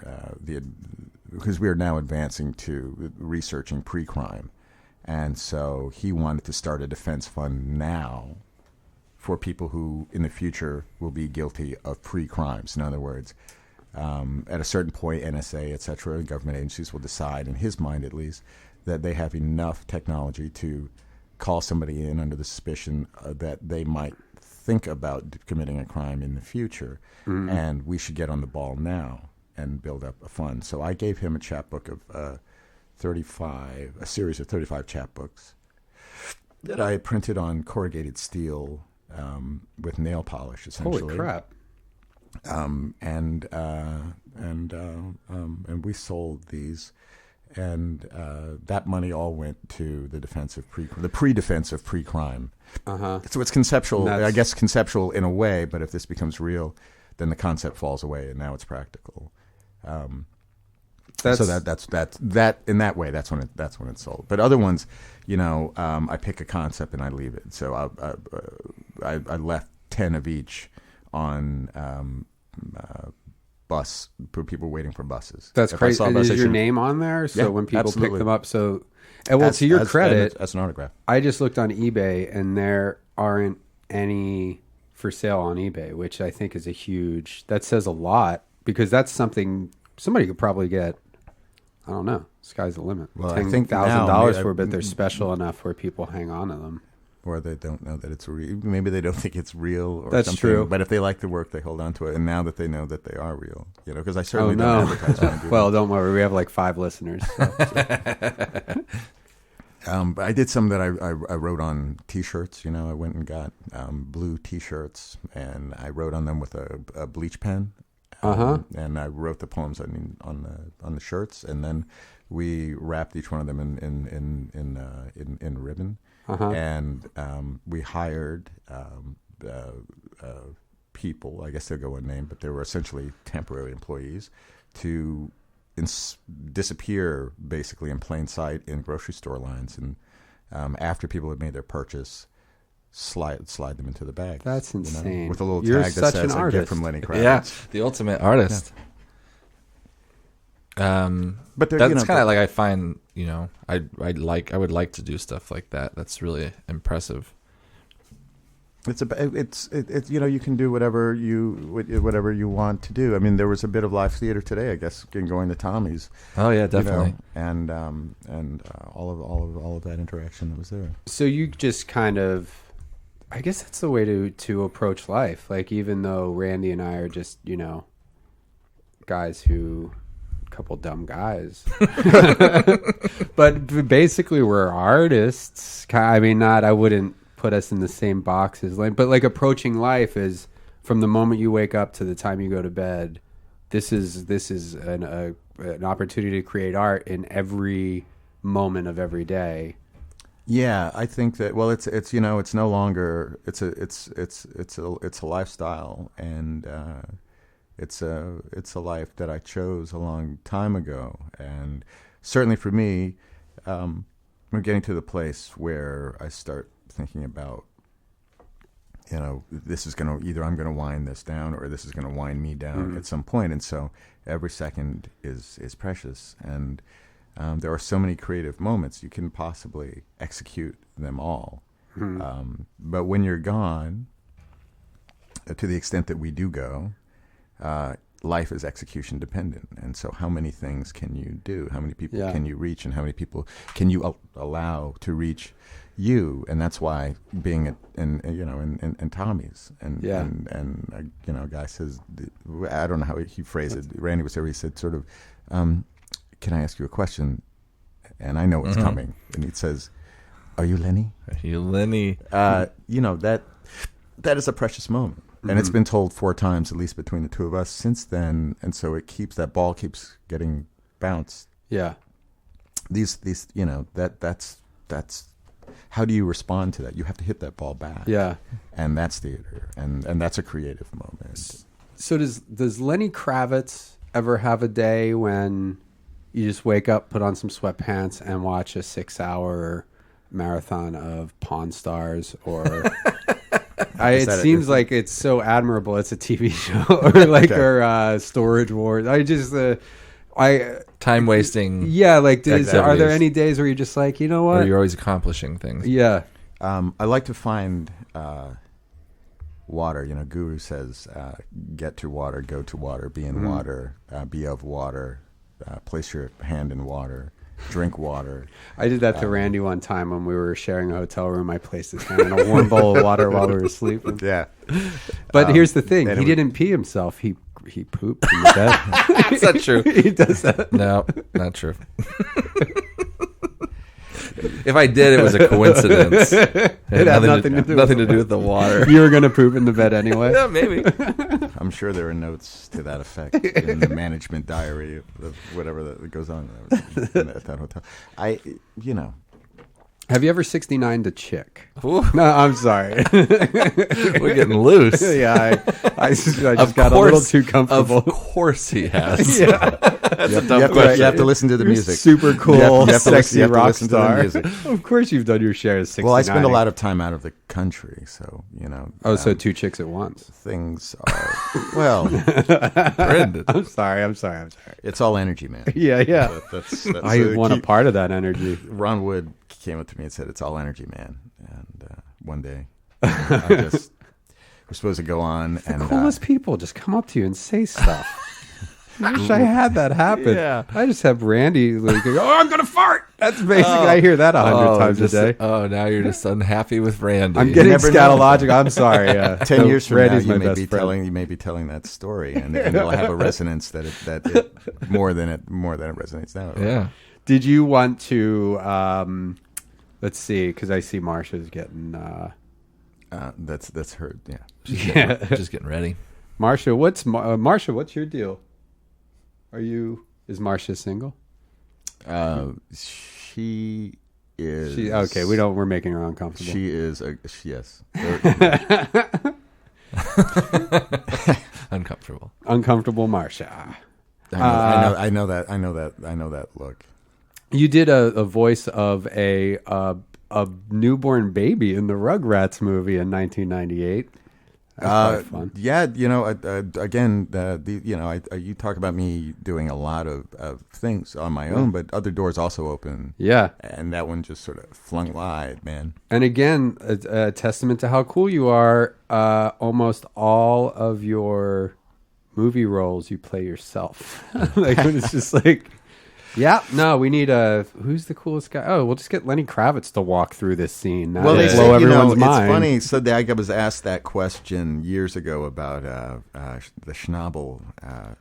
because we are now advancing to researching pre-crime, and so he wanted to start a defense fund now for people who in the future will be guilty of pre-crimes. In other words, at a certain point, NSA, et cetera, government agencies will decide, in his mind at least, that they have enough technology to call somebody in under the suspicion that they might think about committing a crime in the future, and we should get on the ball now and build up a fund. So I gave him a chapbook of a series of 35 chapbooks that I printed on corrugated steel with nail polish, essentially. Holy crap. And we sold these. And that money all went to the defense of pre-defense of pre-crime. So it's conceptual, I guess conceptual in a way, but if this becomes real, then the concept falls away, and now it's practical. So that in that way, that's when it's sold. But other ones, I pick a concept and I leave it. So I left 10 of each on bus for people waiting for buses. That's If I crazy. saw a And bus, is I your should- name on there? So Yeah, when people absolutely. pick them up, to your credit, as an autograph. I just looked on eBay and there aren't any for sale on eBay, which I think is that says a lot because that's something somebody could probably get. I don't know. Sky's the limit. Well, I think $10,000 now, for, but they're special enough where people hang on to them. Or they don't know that it's real. Maybe they don't think it's real. Or That's something. true. But if they like the work, they hold on to it. And now that they know that they are real, because I Oh certainly no! don't advertise when I do Well, don't worry. We have like 5 listeners. So. But I did some that I wrote on T-shirts. I went and got blue T-shirts, and I wrote on them with a bleach pen. And I wrote the poems on the shirts, and then we wrapped each one of them in ribbon. And we hired people. I guess they'll go unnamed, but they were essentially temporary employees to disappear basically in plain sight in grocery store lines, and after people had made their purchase, slide them into the bag. That's insane. With a little You're tag that such an says "I artist." get from Lenny Kravitz." Yeah, the ultimate artist. But they're, that's kind of like I find. I would like to do stuff like that. That's really impressive. It's you can do whatever you want to do. I mean, there was a bit of live theater today, I guess, in going to Tommy's. Oh yeah, definitely. And all of that interaction that was there. So you just kind of, I guess that's the way to approach life. Like even though Randy and I are just guys who couple dumb guys. But basically, we're artists. I mean, I wouldn't put us in the same box as but like approaching life is from the moment you wake up to the time you go to bed. This is an opportunity to create art in every moment of every day. Yeah, I think that. Well, it's it's no longer it's a lifestyle, and it's a life that I chose a long time ago, and certainly for me, we're getting to the place where I start thinking about, this is going to either I'm going to wind this down or this is going to wind me down at some point, and so every second is precious, and there are so many creative moments you can possibly execute them all, but when you're gone, to the extent that we do go, life is execution dependent, and so how many things can you do? How many people can you reach, and how many people can you allow to reach you? And that's why being in Tommy's and a guy says, I don't know how he phrased it. Randy was there. He said sort of, can I ask you a question? And I know what's coming. And he says, are you Lenny? Are you Lenny? That is a precious moment. And it's been told 4 times, at least between the two of us since then. And so that ball keeps getting bounced. Yeah. These that's how do you respond to that? You have to hit that ball back. Yeah. And that's theater. And that's a creative moment. So does Lenny Kravitz ever have a day when you just wake up, put on some sweatpants, and watch a 6-hour marathon of Pawn Stars? Or it seems like it's so admirable. It's a TV show, or Storage Wars. Time wasting. Yeah, are there any days where you're just like, you know what? Or you're always accomplishing things. Yeah. I like to find water. Guru says, get to water, go to water, be in water, be of water, place your hand in water, drink water. I did that to Randy one time when we were sharing a hotel room. I placed his hand in a warm bowl of water while we were sleeping. Yeah. But here's the thing. He didn't pee himself. He pooped in the bed. Is that true? He does that. No, not true. If I did, it was a coincidence. It had nothing to do with the water. You were going to poop in the bed anyway? Yeah, maybe. I'm sure there are notes to that effect in the management diary of whatever that goes on at that hotel. Have you ever 69'd a chick? Ooh. No, I'm sorry. We're getting loose. Yeah, I just got a little too comfortable. Of course he has. Yeah. That's a tough question. You have to listen to the music. Super cool, sexy rock star. To Of course you've done your share of 69. Well, I spend a lot of time out of the country, so, so 2 chicks at once. Things are, well. Brendon. I'm sorry. It's all energy, man. Yeah. That's I want a part of that energy. Ron Wood came up to me and said, it's all energy, man. And one day, we're supposed to go on. And Coolest people just come up to you and say stuff. I wish I had that happen. Yeah. I just have Randy I'm going to fart. That's basically, I hear that 100 times a day. Oh, now you're just unhappy with Randy. I'm getting scatologic. I'm sorry. 10 years from Randy's now, my best friend. you may be telling that story, and it'll have a resonance that it more than it resonates now. Yeah. Did you want to, let's see, because I see Marsha's getting... that's her, yeah. Just getting ready. Marsha, what's your deal? Is Marsha single? She is. Okay, we're making her uncomfortable. She is. Yes. Uncomfortable Marsha. I know that look. You did a voice of a newborn baby in the Rugrats movie in 1998. That's fun. Yeah, again, you talk about me doing a lot of things on my own, but other doors also open. Yeah. And that one just sort of flung wide, man. And again, a testament to how cool you are. Almost all of your movie roles, you play yourself. When it's just like... Yeah, no, we need who's the coolest guy? Oh, we'll just get Lenny Kravitz to walk through this scene. That Well, will they blow say, everyone's it's mind. funny. So I was asked that question years ago about the Schnabel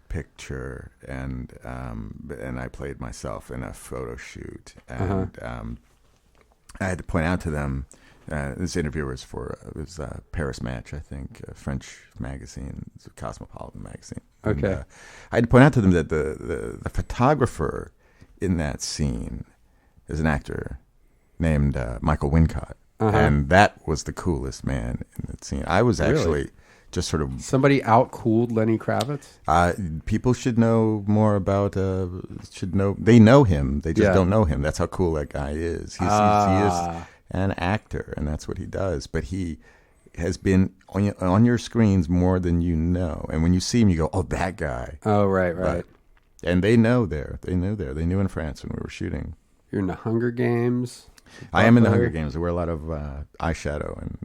picture, and I played myself in a photo shoot, and I had to point out to them. This interview was for Paris Match, I think, a French magazine, it's a Cosmopolitan magazine. Okay. And, I had to point out to them that the photographer in that scene is an actor named Michael Wincott, and that was the coolest man in that scene. I was actually just sort of Somebody out-cooled Lenny Kravitz? people should know more about. They know him. They just don't know him. That's how cool that guy is. He is an actor, and that's what he does. But he has been on your screens more than you know. And when you see him, you go, "Oh, that guy." Oh, right. And they know there. They knew in France when we were shooting. You're in the Hunger Games. I am in the Hunger Games. I wear a lot of eyeshadow and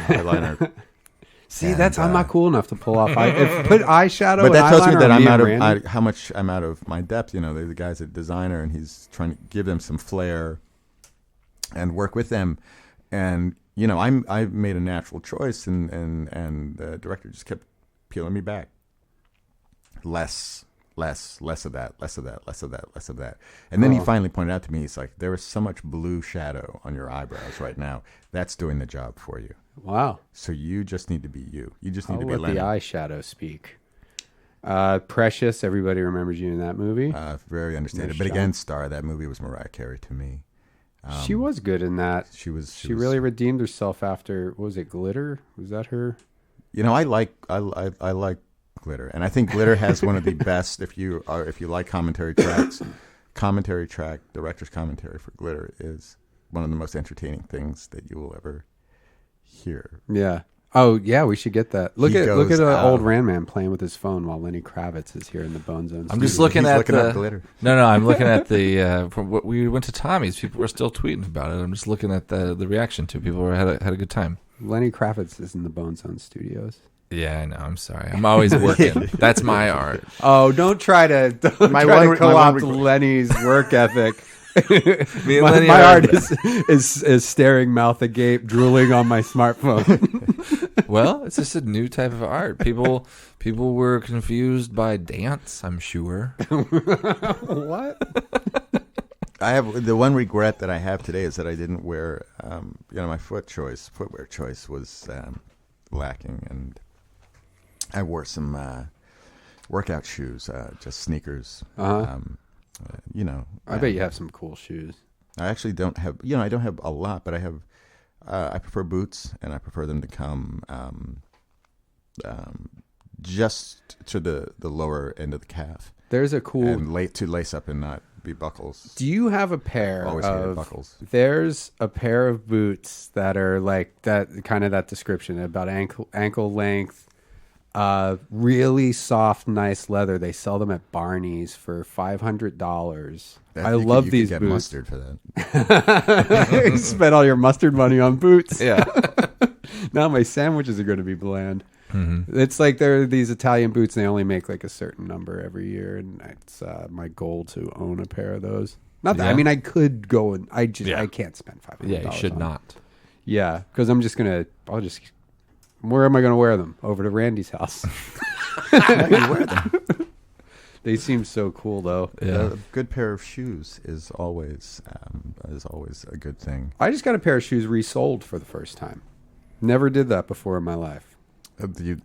eyeliner. See, I'm not cool enough to pull off. Put eyeshadow. But that and tells me eyeliner that on I'm me out and of Randy. how much I'm out of my depth. You know, the guy's a designer, and he's trying to give them some flair and work with them. And you know, I made a natural choice, and the director just kept peeling me back. Less of that. And then he finally pointed out to me, he's like, there is so much blue shadow on your eyebrows right now. That's doing the job for you. Wow. So you just need to be you. You just need I'll to be let Lenny. the eyeshadow speak. Precious, everybody remembers you in that movie. Very understated. Nice But shot. again, star of that movie was Mariah Carey to me. She was good in that. She was really redeemed herself after, what was it, Glitter? Was that her? You know, I like Glitter, and I think Glitter has one of the best. If you like commentary tracks, director's commentary for Glitter is one of the most entertaining things that you will ever hear. Yeah. Oh, yeah, we should get that. Look He at goes an out. old Randman playing with his phone while Lenny Kravitz is here in the Bone Zone. I'm just studio. looking He's at looking the up Glitter. No, I'm looking at the from what we went to Tommy's. People were still tweeting about it. I'm just looking at the reaction to it. People had a good time. Lenny Kravitz is in the Bone Zone studios. Yeah, I know. I'm sorry. I'm always working. That's my art. Oh, don't try to My try to one co-opt regret- Lenny's work ethic. Me and my Lenny my are- art is staring mouth agape, drooling on my smartphone. Well, it's just a new type of art. People were confused by dance, I'm sure. What? I have the one regret that I have today is that I didn't wear. My footwear choice was lacking, and I wore some workout shoes, just sneakers. Uh-huh. I bet you have some cool shoes. I actually don't have. I don't have a lot, but I have. I prefer boots, and I prefer them to come just to the lower end of the calf, There's a cool. and to lace up and not be buckles. Do you have a pair Always hated of buckles. There's a pair of boots that are like that, kind of that description, about ankle length, really soft, nice leather. They sell them at Barney's for $500. I love these You could get boots. mustard for that. You spent all your mustard money on boots. Yeah. Now my sandwiches are going to be bland. Mm-hmm. It's like they're these Italian boots, and they only make like a certain number every year, and it's my goal to own a pair of those. Not that Yeah. I mean, I could go and I Yeah. can't spend $500. Yeah, you should on not. Yeah, because where am I going to wear them? Over to Randy's house. You wear them. They seem so cool, though. Yeah. A good pair of shoes is always a good thing. I just got a pair of shoes resold for the first time. Never did that before in my life. You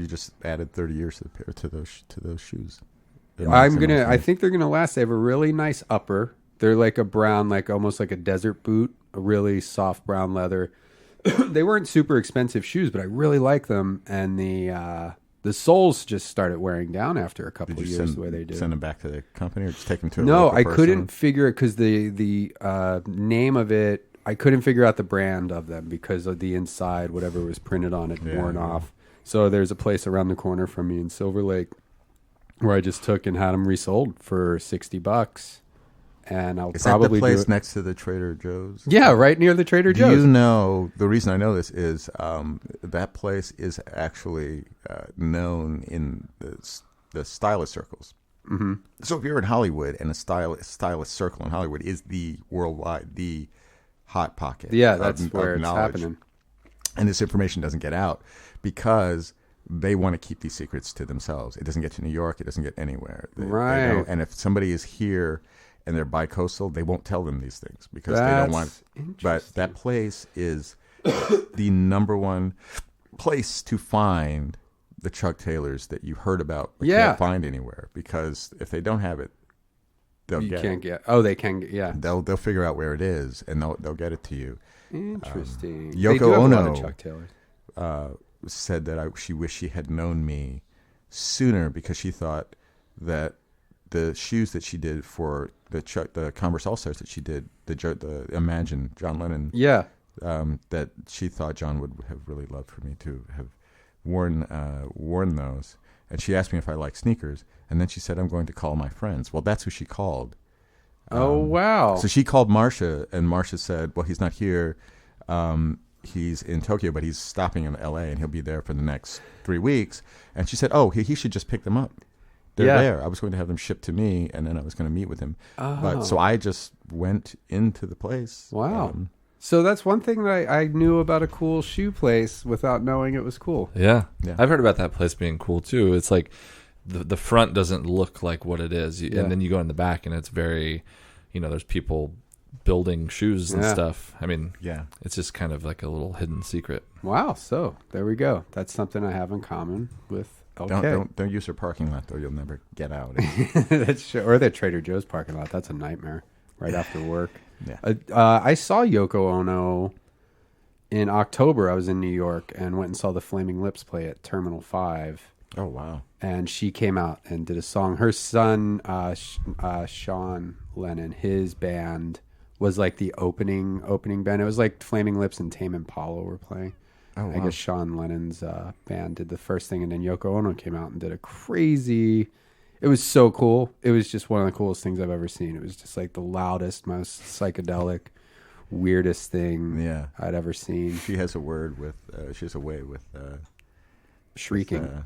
just added 30 years to those shoes. I think they're gonna last. They have a really nice upper. They're like a brown, like almost like a desert boot, a really soft brown leather. They weren't super expensive shoes, but I really like them. And the soles just started wearing down after a couple Did of you years the way they did. send them back to the company or just take them to a No, local I person? couldn't figure it because the name of it. I couldn't figure out the brand of them because of the inside, whatever was printed on it, worn off. So there's a place around the corner from me in Silver Lake where I just took and had them resold for $60, and I'll Is probably that the place do it. next to the Trader Joe's? Yeah, right near the Trader Do Joe's. you know, the reason I know this is that place is actually known in the stylist circles So if you're in Hollywood, and a stylist circle in Hollywood is the hot pocket. Yeah, that's of where it's knowledge. happening. And this information doesn't get out because they want to keep these secrets to themselves. It doesn't get to New York. It doesn't get anywhere. They Right. and if somebody is here and they're bi-coastal, they won't tell them these things because they That's don't want. But interesting. that place is the number one place to find the Chuck Taylors that you heard about but Yeah. can't find anywhere, because if they don't have it, they'll You get can't it. get. Oh, they can get. Yeah. They'll figure out where it is and they'll get it to you. Interesting. They Yoko do have a lot of Ono. Chuck Taylors. Said that she wished she had known me sooner because she thought that the shoes that she did for the Converse All Stars that she did, the Imagine John Lennon, Yeah. that she thought John would have really loved for me to have worn those. And she asked me if I like sneakers, and then she said, "I'm going to call my friends." Well, that's who she called. Oh wow. So she called Marcia, and Marcia said, "Well, he's not here. He's in Tokyo, but he's stopping in L.A. and he'll be there for the next 3 weeks." And she said, "Oh, he should just pick them up. They're Yeah. there. I was going to have them shipped to me, and then I was going to meet with him." Oh. But so I just went into the place. Wow. So that's one thing that I knew about a cool shoe place without knowing it was cool. Yeah. Yeah. I've heard about that place being cool too. It's like the front doesn't look like what it is, Yeah. and then you go in the back and it's very, there's people building shoes and Yeah. stuff. I mean, Yeah. it's just kind of like a little hidden secret. Wow. So there we go. That's something I have in common with LK. Don't use her parking lot though. You'll never get out. That's true. Or the Trader Joe's parking lot. That's a nightmare right after work. Yeah. I saw Yoko Ono in October. I was in New York and went and saw the Flaming Lips play at Terminal 5. Oh wow. And she came out and did a song. Her son, Sean Lennon, his band was like the opening band. It was like Flaming Lips and Tame Impala were playing. Oh, I wow. guess Sean Lennon's band did the first thing, and then Yoko Ono came out and did a crazy. It was so cool. It was just one of the coolest things I've ever seen. It was just like the loudest, most psychedelic, weirdest thing Yeah. I'd ever seen. She has a word with. She has a way with. Shrieking,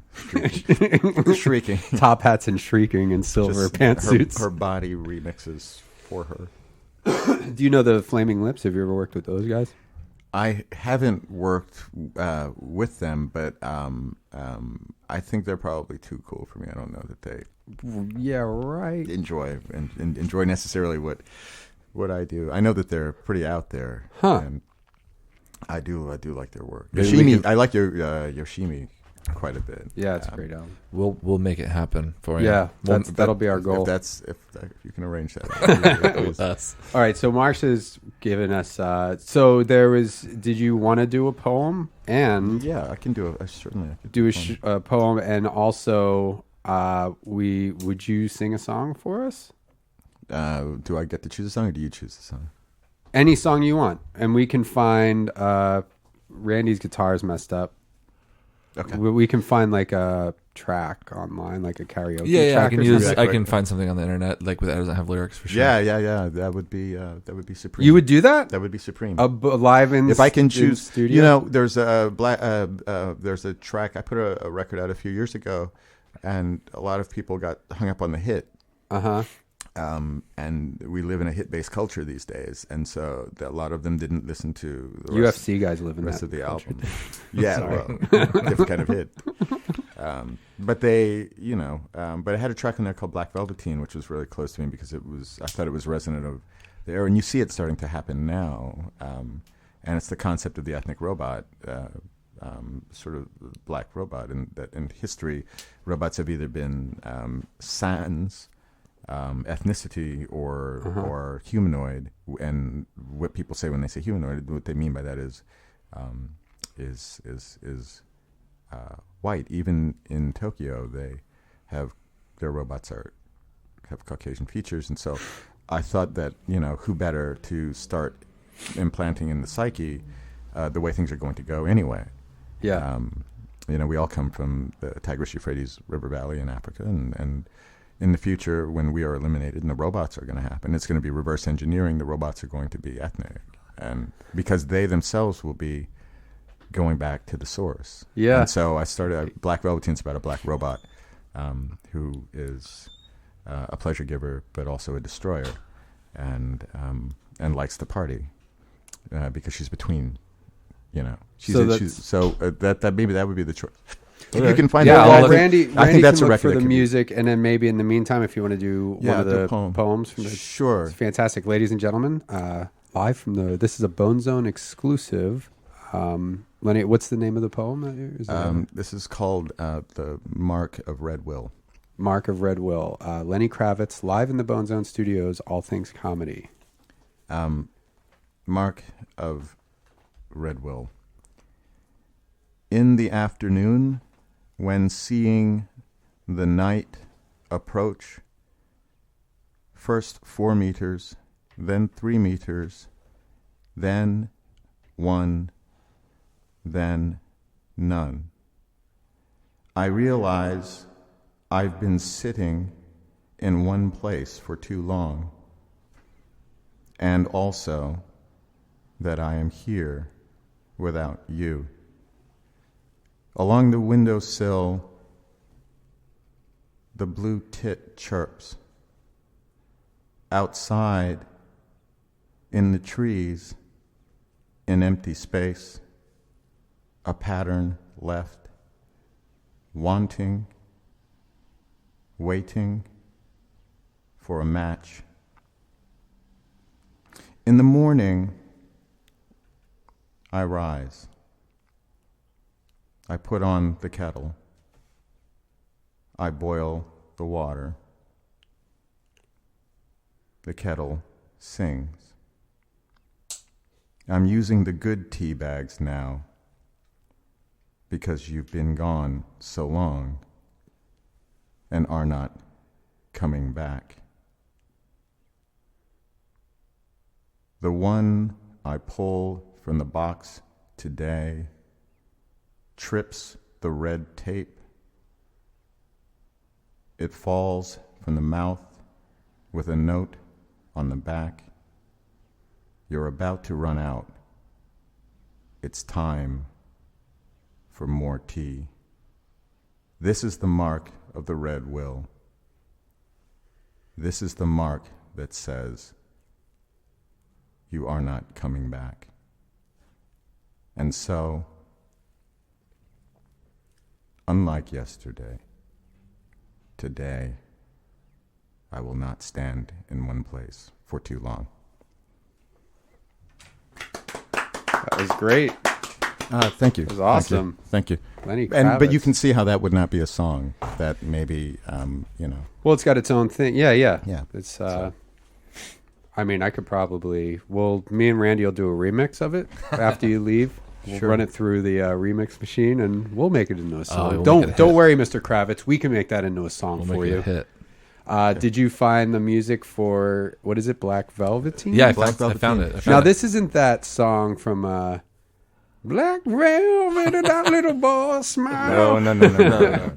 Shrieking. top hats and shrieking and silver Just pantsuits. Her body remixes for her. Do you know the Flaming Lips? Have you ever worked with those guys? I haven't worked with them, but I think they're probably too cool for me. I don't know that they Yeah, right. enjoy and enjoy necessarily what I do. I know that they're pretty out there, Huh. and I do like their work. Maybe we Yoshimi, can- I like your Yoshimi quite a bit. Yeah, it's a great album. We'll make it happen for you. Yeah, We'll- that'll be our goal. If you can arrange that. with us. All right, so Marsha's given us. So there was. Did you want to do a poem and Yeah, I can do it. Certainly, I could do one. a poem, and also would you sing a song for us? Do I get to choose a song, or do you choose a song? Any song you want, and we can find. Randy's guitar is messed up. Okay. We can find like a track online, like a karaoke. Yeah, track I can or use. something. I can find something on the internet like that doesn't have lyrics for sure. Yeah. That would be supreme. You would do that? That would be supreme. Live in If I can in choose, studio. there's there's a track. I put a record out a few years ago, and a lot of people got hung up on the hit. And we live in a hit-based culture these days, and so a lot of them didn't listen to the UFC guys live in rest that of the culture. album. Yeah, Sorry. well, different kind of hit. But they, but I had a track in there called Black Velveteen, which was really close to me because I thought it was resonant of the era, and you see it starting to happen now. And it's the concept of the ethnic robot, sort of black robot, and that in history, robots have either been sans. Ethnicity or humanoid, and what people say when they say humanoid, what they mean by that is white. Even in Tokyo, their robots have Caucasian features, and so I thought that who better to start implanting in the psyche the way things are going to go anyway. Yeah. We all come from the Tigris-Euphrates River Valley in Africa, and in the future, when we are eliminated and the robots are going to happen, it's going to be reverse engineering. The robots are going to be ethnic, and because they themselves will be going back to the source. Yeah. And so I started Black Velveteen's about a black robot who is a pleasure giver, but also a destroyer, and likes to party because she's between. She's that maybe that would be the choice. If you can find Yeah, out. Randy I think that's can a look for record. the music, and then maybe in the meantime, if you want to do one of the poems from the Sure. it's fantastic, ladies and gentlemen, live from this is a Bone Zone exclusive. Lenny, what's the name of the poem? This is called The Mark of Red Will. Mark of Red Will. Lenny Kravitz, live in the Bone Zone studios, all things comedy. Mark of Red Will. In the afternoon, when seeing the night approach, first 4 meters, then 3 meters, then 1, then none. I realize I've been sitting in one place for too long, and also that I am here without you. Along the windowsill, the blue tit chirps. Outside, in the trees, in empty space, a pattern left, wanting, waiting for a match. In the morning, I rise. I put on the kettle. I boil the water. The kettle sings. I'm using the good tea bags now because you've been gone so long and are not coming back. The one I pull from the box today trips the red tape. It falls from the mouth with a note on the back. You're about to run out. It's time for more tea. This is the mark of the red will. This is the mark that says you are not coming back. And so, unlike yesterday, today, I will not stand in one place for too long. That was great. Thank you. It was awesome. Thank you. Lenny But you Kravitz. can see how that would not be a song. That maybe, Well, it's got its own thing. Yeah. Yeah. It's. I mean, I could probably. Well, me and Randy will do a remix of it after you leave. We'll Sure. run it through the remix machine, and we'll make it into a song. we'll don't make it a don't hit. worry, Mr. Kravitz. We can make that into a song We'll for make it you. a hit. Did you find the music for what is it? Black Velveteen? Yeah, I Black found it. Velveteen. I found Now it. this isn't that song from Black Velvet and that little boy smile. No.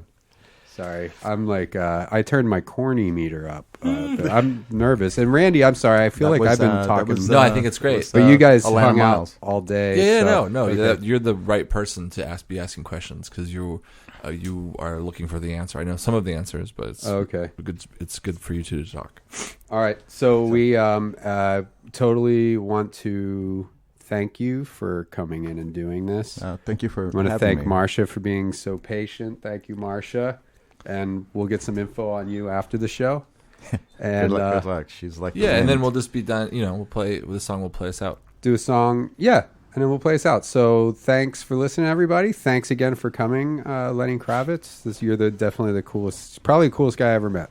Sorry, I'm like I turned my corny meter up. But I'm nervous. And Randy, I'm sorry. I feel That like I've was, been that talking. was, No, I think it's great. But you guys Alana hung Miles. out all day. Yeah, so- no, Okay. you're the right person to be asking questions because you are looking for the answer. I know some of the answers, but it's Okay. good. It's good for you two to talk. All right. So we totally want to thank you for coming in and doing this. Thank you for I want to having thank me. Marcia for being so patient. Thank you, Marcia. And we'll get some info on you after the show. And Good luck. She's like the Yeah, and wind. then we'll just be done. We'll play the song. Will play us out. do a song. Yeah. And then we'll play us out. So thanks for listening, everybody. Thanks again for coming, Lenny Kravitz. You're definitely the coolest, probably the coolest guy I ever met.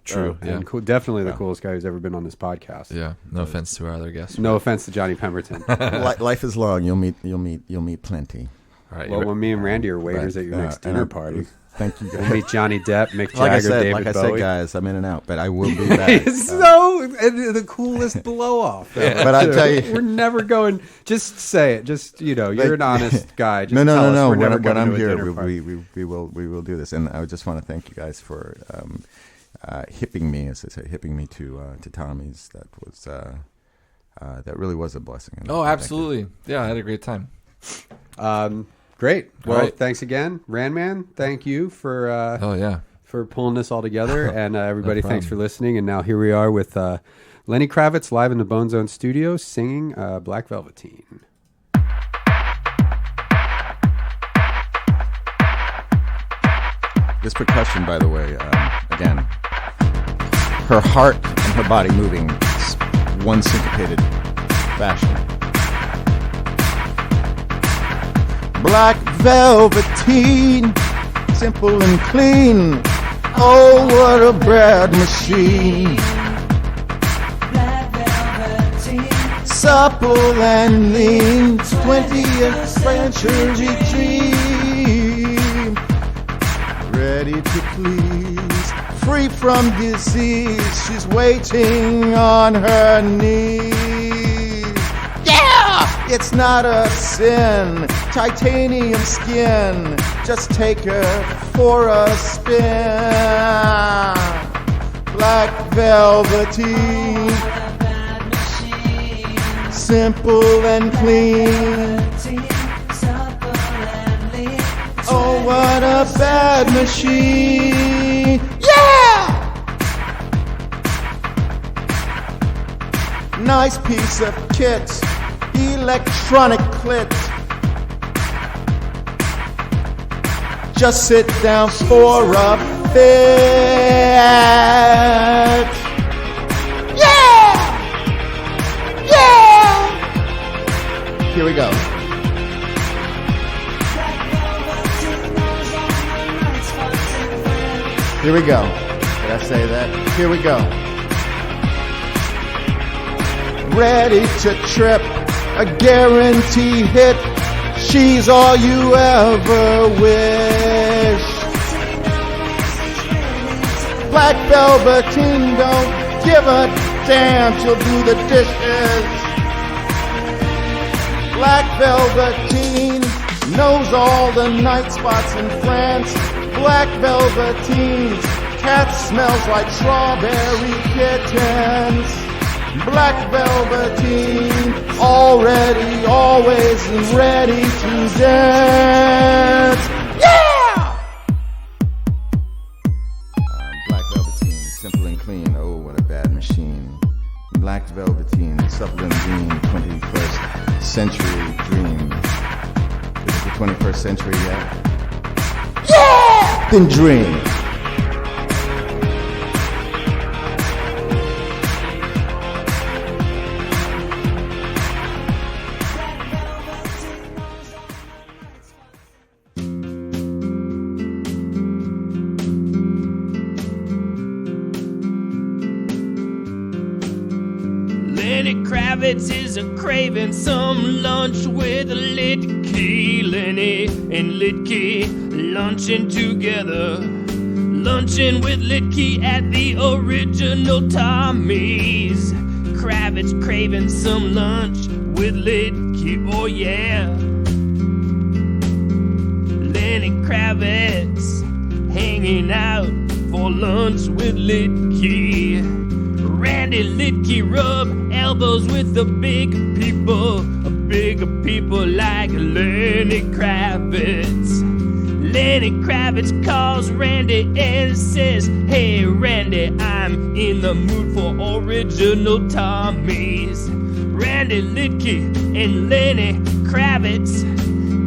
True. Yeah. And definitely the coolest guy who's ever been on this podcast. Yeah. No offense to our other guests. No offense to Johnny Pemberton. Life is long. You'll meet plenty. All right. Well, when me and Randy are waiters But, at your next and dinner I- party, Thank you we'll guys. meet Johnny Depp, Mick Jagger, Like I David said, Bowie. guys, I'm in and out, but I will be back. It's so the coolest blow off. But I tell you, We're never going. Just say it. Just you're an honest guy. Just no. tell us we're When, never when going I'm to a here, dinner party. we will do this, and I just want to thank you guys for hipping me, as I say, hipping me to Tommy's. That was that really was a blessing. And Oh, thank you. absolutely. Yeah, I had a great time. Great. Well, All right. thanks again, Randman. Thank you for Oh yeah. for pulling this all together. And everybody, No thanks problem. for listening. And now here we are with Lenny Kravitz live in the Bone Zone studio singing Black Velveteen. This percussion, by the way, again, her heart and her body moving one syncopated fashion. Black velveteen, simple and clean. Oh, what a bread machine. Supple and lean, 20th century dream. Ready to please, free from disease. She's waiting on her knees. Yeah, it's not a sin. Titanium skin, just take her for a spin. Black velveteen, simple and clean. Oh, what a bad machine. Yeah! Nice piece of kit, electronic clit. Just sit down for a bit. Yeah! Yeah! Here we go. Here we go. Did I say that? Here we go. Ready to trip, a guarantee hit. She's all you ever wish. Black velveteen, don't give a damn, she'll do the dishes. Black velveteen knows all the night spots in France. Black velveteen's cat smells like strawberry kittens. Black velveteen, already, always, and ready to dance. Yeah! Black velveteen, simple and clean. Oh, what a bad machine. Black velveteen, supple and green, 21st century dream. Is it the 21st century yet? Yeah! Then dream. Lenny Kravitz is a craving some lunch with Liedtke. Lenny and Liedtke lunching together. Lunching with Liedtke at the original Tommy's. Kravitz craving some lunch with Liedtke, oh yeah. Lenny Kravitz hanging out for lunch with Liedtke. Randy Liedtke rub elbows with the big people like Lenny Kravitz. Lenny Kravitz calls Randy and says, "Hey Randy, I'm in the mood for original Tommy's." Randy Liedtke and Lenny Kravitz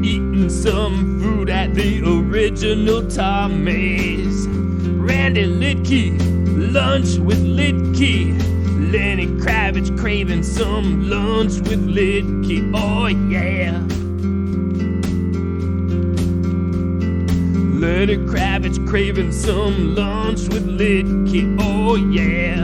eating some food at the original Tommy's. Randy Liedtke, lunch with Liedtke. Lenny Kravitz craving some lunch with Liedtke, oh yeah. Lenny Kravitz craving some lunch with Liedtke, oh yeah.